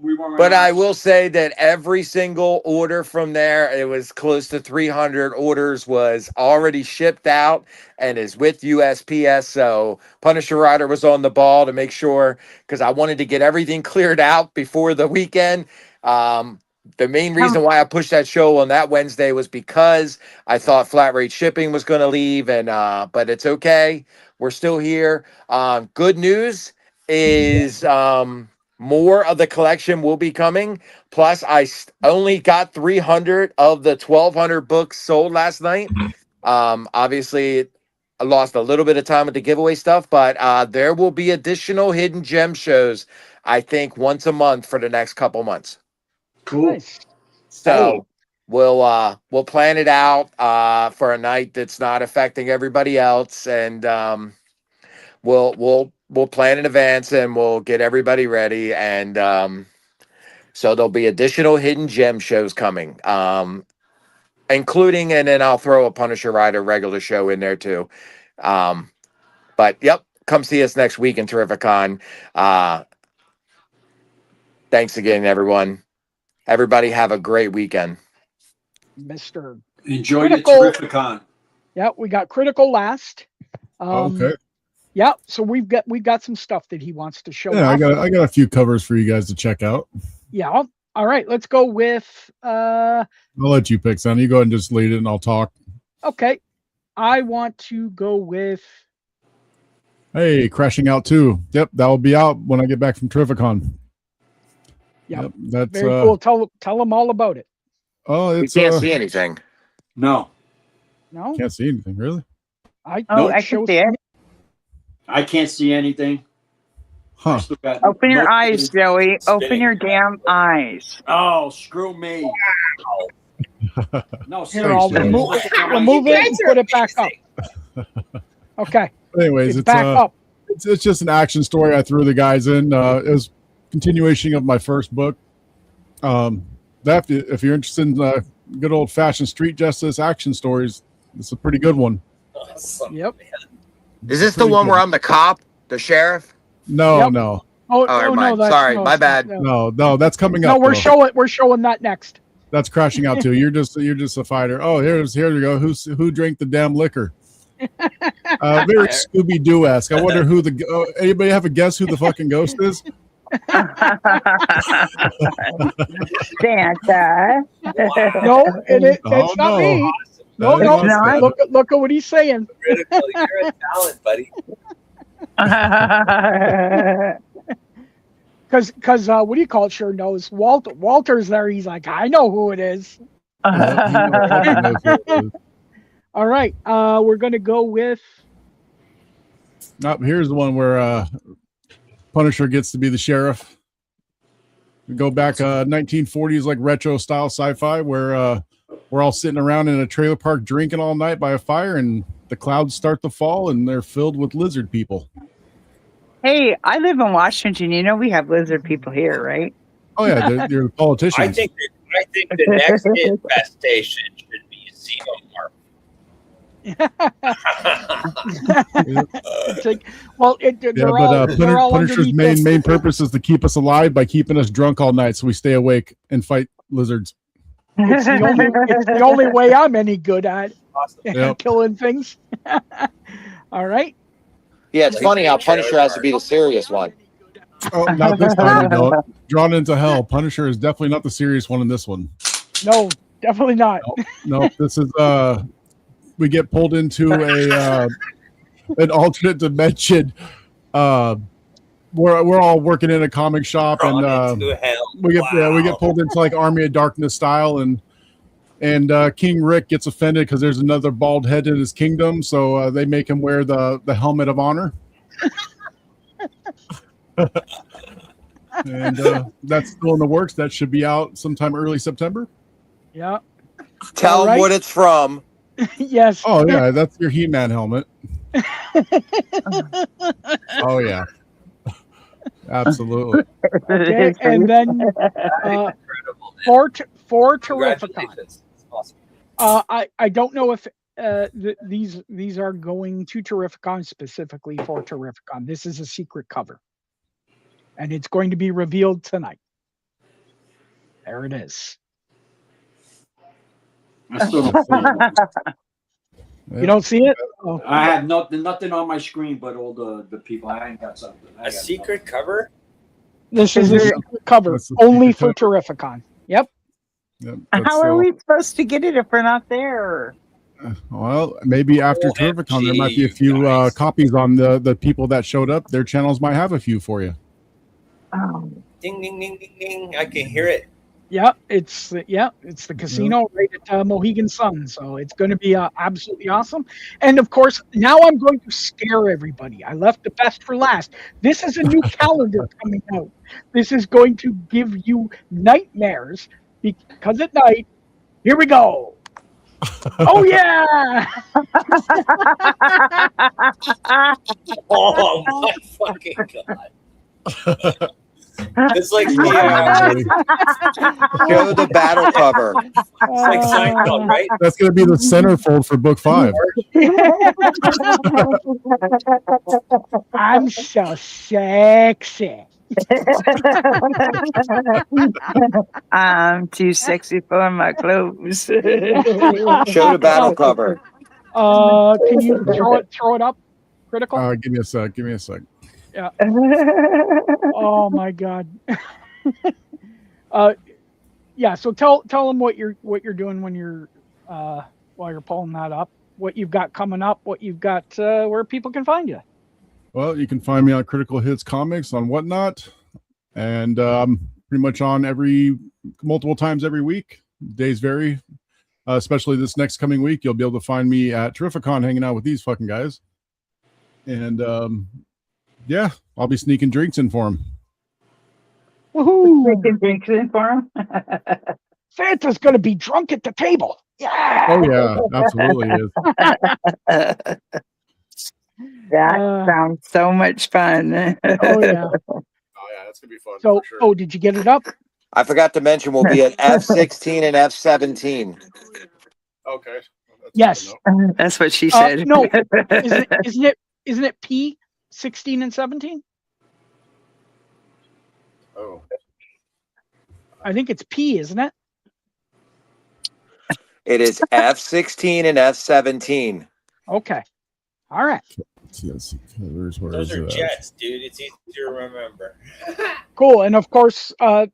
we weren't. But on. I will say that every single order from there, it was close to 300 orders, was already shipped out and is with USPS. So Punisher Rider was on the ball to make sure, because I wanted to get everything cleared out before the weekend. The main reason why I pushed that show on that Wednesday was because I thought flat rate shipping was going to leave, and but it's okay. We're still here. Good news is more of the collection will be coming. Plus, I only got 300 of the 1,200 books sold last night. Obviously, I lost a little bit of time with the giveaway stuff, but there will be additional hidden gem shows, I think, once a month for the next couple months. Cool. Nice. So we'll plan it out for a night that's not affecting everybody else, and we'll plan in advance, and we'll get everybody ready, and so there'll be additional hidden gem shows coming, including, and then I'll throw a Punisher Rider regular show in there too. But yep, come see us next week in Terrificon. Thanks again, everyone. Everybody have a great weekend. Mr. Enjoy Critical. your Terrificon. Yeah, we got Critical last. Okay. Yeah, so we've got some stuff that he wants to show. Yeah, off. I got a few covers for you guys to check out. Yeah. All right, let's go with I'll let you pick, son. You go ahead and just lead it and I'll talk. okay. I want to go with Hey, Crashing Out 2. Yep, that will be out when I get back from Terrificon. Yep, that's very cool. Tell them all about it. Oh, We it's can't see anything. No. Can't see anything, really? I can see it. I can't see anything. Huh. Open your eyes, Joey. Open your damn eyes. Oh, screw me. No, Here, I'll remove it and put it back up. Okay. Anyways, it's back up. It's just an action story I threw the guys in. It was continuation of my first book. If you're interested in good old fashioned street justice action stories, it's a pretty good one. Awesome. Yep. Is this the one where I'm the cop, the sheriff? No, Yep. no. Oh, never mind. that's, Sorry, my bad. No, that's coming No, up. we're though. showing that next. That's Crashing Out too. You're just a fighter. Oh, here we go. Who drank the damn liquor? Very Scooby Doo esque. I wonder who anybody have a guess who the fucking ghost is? Santa. No, it's not no. me. No, That no. is not Look at what he's saying. Critical, you're a talent, buddy. Because what do you call it? Sure knows. Walter's there. He's like, I know who it is. All right. We're gonna go with. Here's the one where Punisher gets to be the sheriff. We go back 1940s, like retro style sci-fi, where we're all sitting around in a trailer park drinking all night by a fire, and the clouds start to fall, and they're filled with lizard people. Hey, I live in Washington. You know we have lizard people here, right? Oh yeah, you're politicians. I think the next infestation should be xenomorph. It's like, well, they're all Punisher's underneath main purpose is to keep us alive by keeping us drunk all night, so we stay awake and fight lizards. It's the only way I'm any good at killing things. All right. Yeah, it's funny how Punisher has to be the serious one. Oh, not this time, you know. Drawn into Hell. Punisher is definitely not the serious one in this one. No, definitely not. No, this is we get pulled into an alternate dimension. We're all working in a comic shop, and we get pulled into like Army of Darkness style, and King Rick gets offended because there's another bald head in his kingdom, so they make him wear the helmet of honor. And that's still in the works. That should be out sometime early September. Yeah. Tell them what it's from. Yes. Oh yeah, that's your He-Man helmet. Oh yeah, absolutely. Okay, and then for Terrificon. It's awesome. I don't know if these are going to Terrificon specifically for Terrificon. This is a secret cover, and it's going to be revealed tonight. There it is. I still don't see it. You don't see it? Oh. I have nothing on my screen but all the people. I ain't got something. A secret cover? This is a secret cover only for Terrificon. Yep. How are we supposed to get it if we're not there? Well, maybe after Terrificon, there might be a few copies on the people that showed up. Their channels might have a few for you. Oh. Ding, ding, ding, ding, ding. I can hear it. Yeah, it's the casino right at Mohegan Sun, so it's going to be absolutely awesome. And of course, now I'm going to scare everybody. I left the best for last. This is a new calendar coming out. This is going to give you nightmares because at night, here we go. Oh yeah! Oh my fucking god! It's like Show the battle cover. It's like Seinfeld, right? That's going to be the centerfold for book 5. I'm so sexy. I'm too sexy for my clothes. Show the battle cover. Can you throw it up? Critical. Give me a sec. Yeah. Oh my god. Yeah. So tell them what you're doing when you're while you're pulling that up. What you've got coming up. What you've got. Where people can find you. Well, you can find me on Critical Hits Comics on Whatnot, and pretty much on multiple times every week. Days vary. Especially this next coming week, you'll be able to find me at Terrificon hanging out with these fucking guys. And yeah, I'll be sneaking drinks in for them. Woohoo! Sneaking drinks in for them. Santa's gonna be drunk at the table. Yeah. Oh yeah, absolutely is. That sounds so much fun. Oh yeah. Oh yeah, that's gonna be fun. So, for sure. did you get it up? I forgot to mention we'll be at F16 and F17. Okay. That's Yes. That's what she said. No, isn't it P 16 and 17? Oh. I think it's P, isn't it? It is F16 and F17. Okay. All right. Let's see. Those are jets, dude. It's easy to remember. Cool. And of course,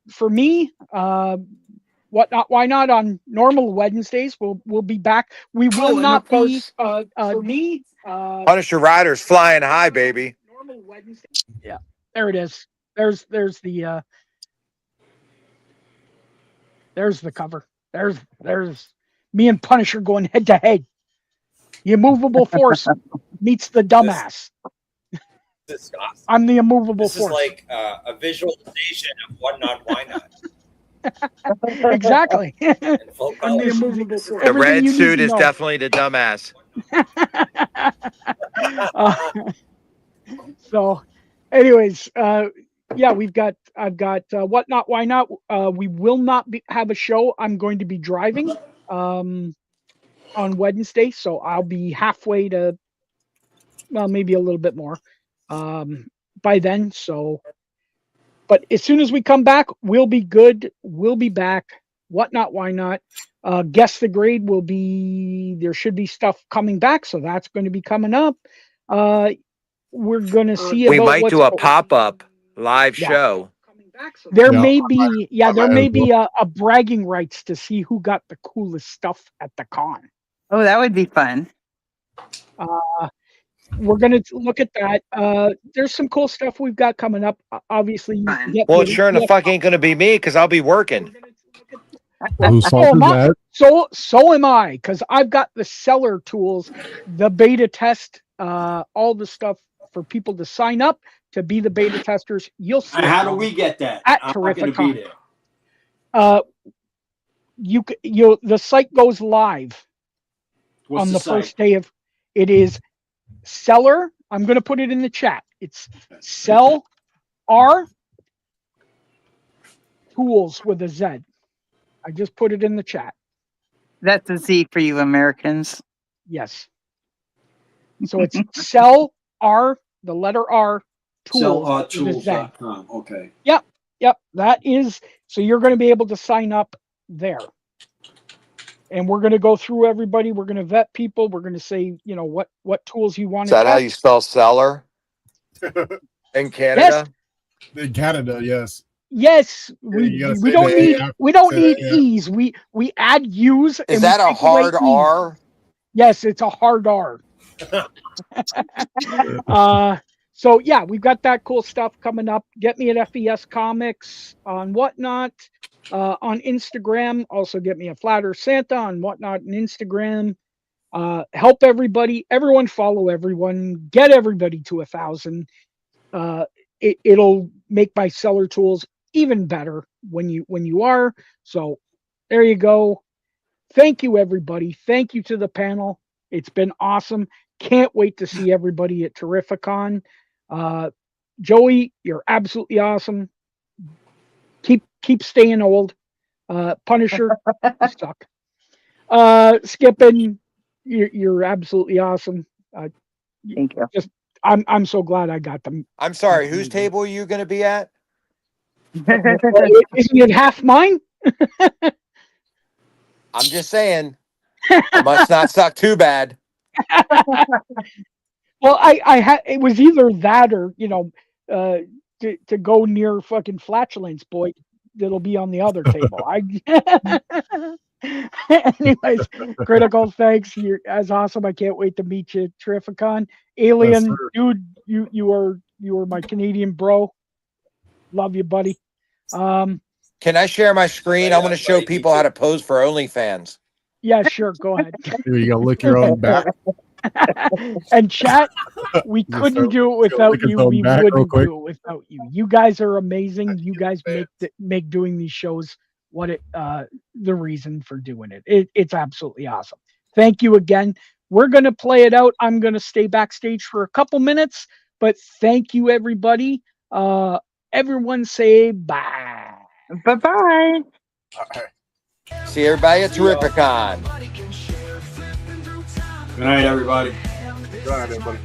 for me, why not on normal Wednesdays? We'll be back. We will not be. For me, Punisher Riders flying high, baby. normal Wednesday. Yeah, there it is. There's the cover. There's me and Punisher going head to head. The immovable force meets the dumbass. This is awesome. I'm the immovable This force. is like a visualization of what not, why not. Exactly. In full I'm the color. immovable force. The Everything red you need suit to is know. definitely the dumbass. So, anyways, yeah, I've got what not, why not. We will not have a show. I'm going to be driving on Wednesday, so I'll be halfway to, well, maybe a little bit more by then. So, but as soon as we come back, we'll be good. We'll be back. What not, why not. Guess the grade will be, there should be stuff coming back, so that's going to be coming up. We're going to see We about might what's do a going- pop-up live Yeah. show. There Yeah. may be, yeah, there might may as be a bragging rights to see who got the coolest stuff at the con. Oh, that would be fun. we're gonna look at that. There's some cool stuff we've got coming up. Obviously, you can get Well, me it sure in the at fuck ain't gonna be me because I'll be working. Whose so fault is am I. that? So am I, because I've got the seller tools, the beta test, all the stuff for people to sign up to be the beta testers. You'll see it How do we get that? at I'm not going to be Terrificon. there. The site goes live What's on the the site? first day of it is seller. I'm going to put it in the chat. It's sell R tools with a Z. I just put it in the chat. That's a Z for you Americans. Yes. So it's sell R, the letter R, tools with a Z. Tools.com. Okay. Yep. That is, so you're going to be able to sign up there. And we're going to go through everybody. We're going to vet people. We're going to say, what tools you want Is to that how test. you spell seller in Canada? In Canada, yes. Yes, you gotta we say don't the need A we don't after need that, yeah. E's. We add U's. Is that a hard R? Yes, it's a hard R. So yeah, we've got that cool stuff coming up. Get me at FES Comics on Whatnot, on Instagram. Also get me a Flatter Santa on Whatnot and Instagram. Help everybody. Everyone follow everyone. Get everybody to 1,000. It'll make my seller tools even better when you are. So there you go. Thank you, everybody. Thank you to the panel. It's been awesome. Can't wait to see everybody at Terrificon. Joey, you're absolutely awesome. Keep staying old. Punisher, you suck. Skipping, you're absolutely awesome. Thank you. I'm so glad I got them. I'm sorry, whose table are you gonna be at? Isn't it half mine? I'm just saying. I must not suck too bad. Well, I had it was either that or to go near fucking flatulence boy that'll be on the other table. Anyways, critical thanks. You're as awesome. I can't wait to meet you. Terrificon. Alien, Yes, dude, you are my Canadian bro. Love you, buddy. Can I share my screen? I want to show people how to pose for OnlyFans. Yeah, sure. Go ahead. You gotta lick your own back. And chat, we You couldn't felt- do it lick without his you. own We back real wouldn't quick. do it without you. You guys are amazing. You guys make doing these shows the reason for doing it. It's absolutely awesome. Thank you again. We're gonna play it out. I'm gonna stay backstage for a couple minutes, but thank you everybody. Everyone say bye. Bye-bye. See everybody at Terrificon. Good night, everybody. Go ahead, everybody.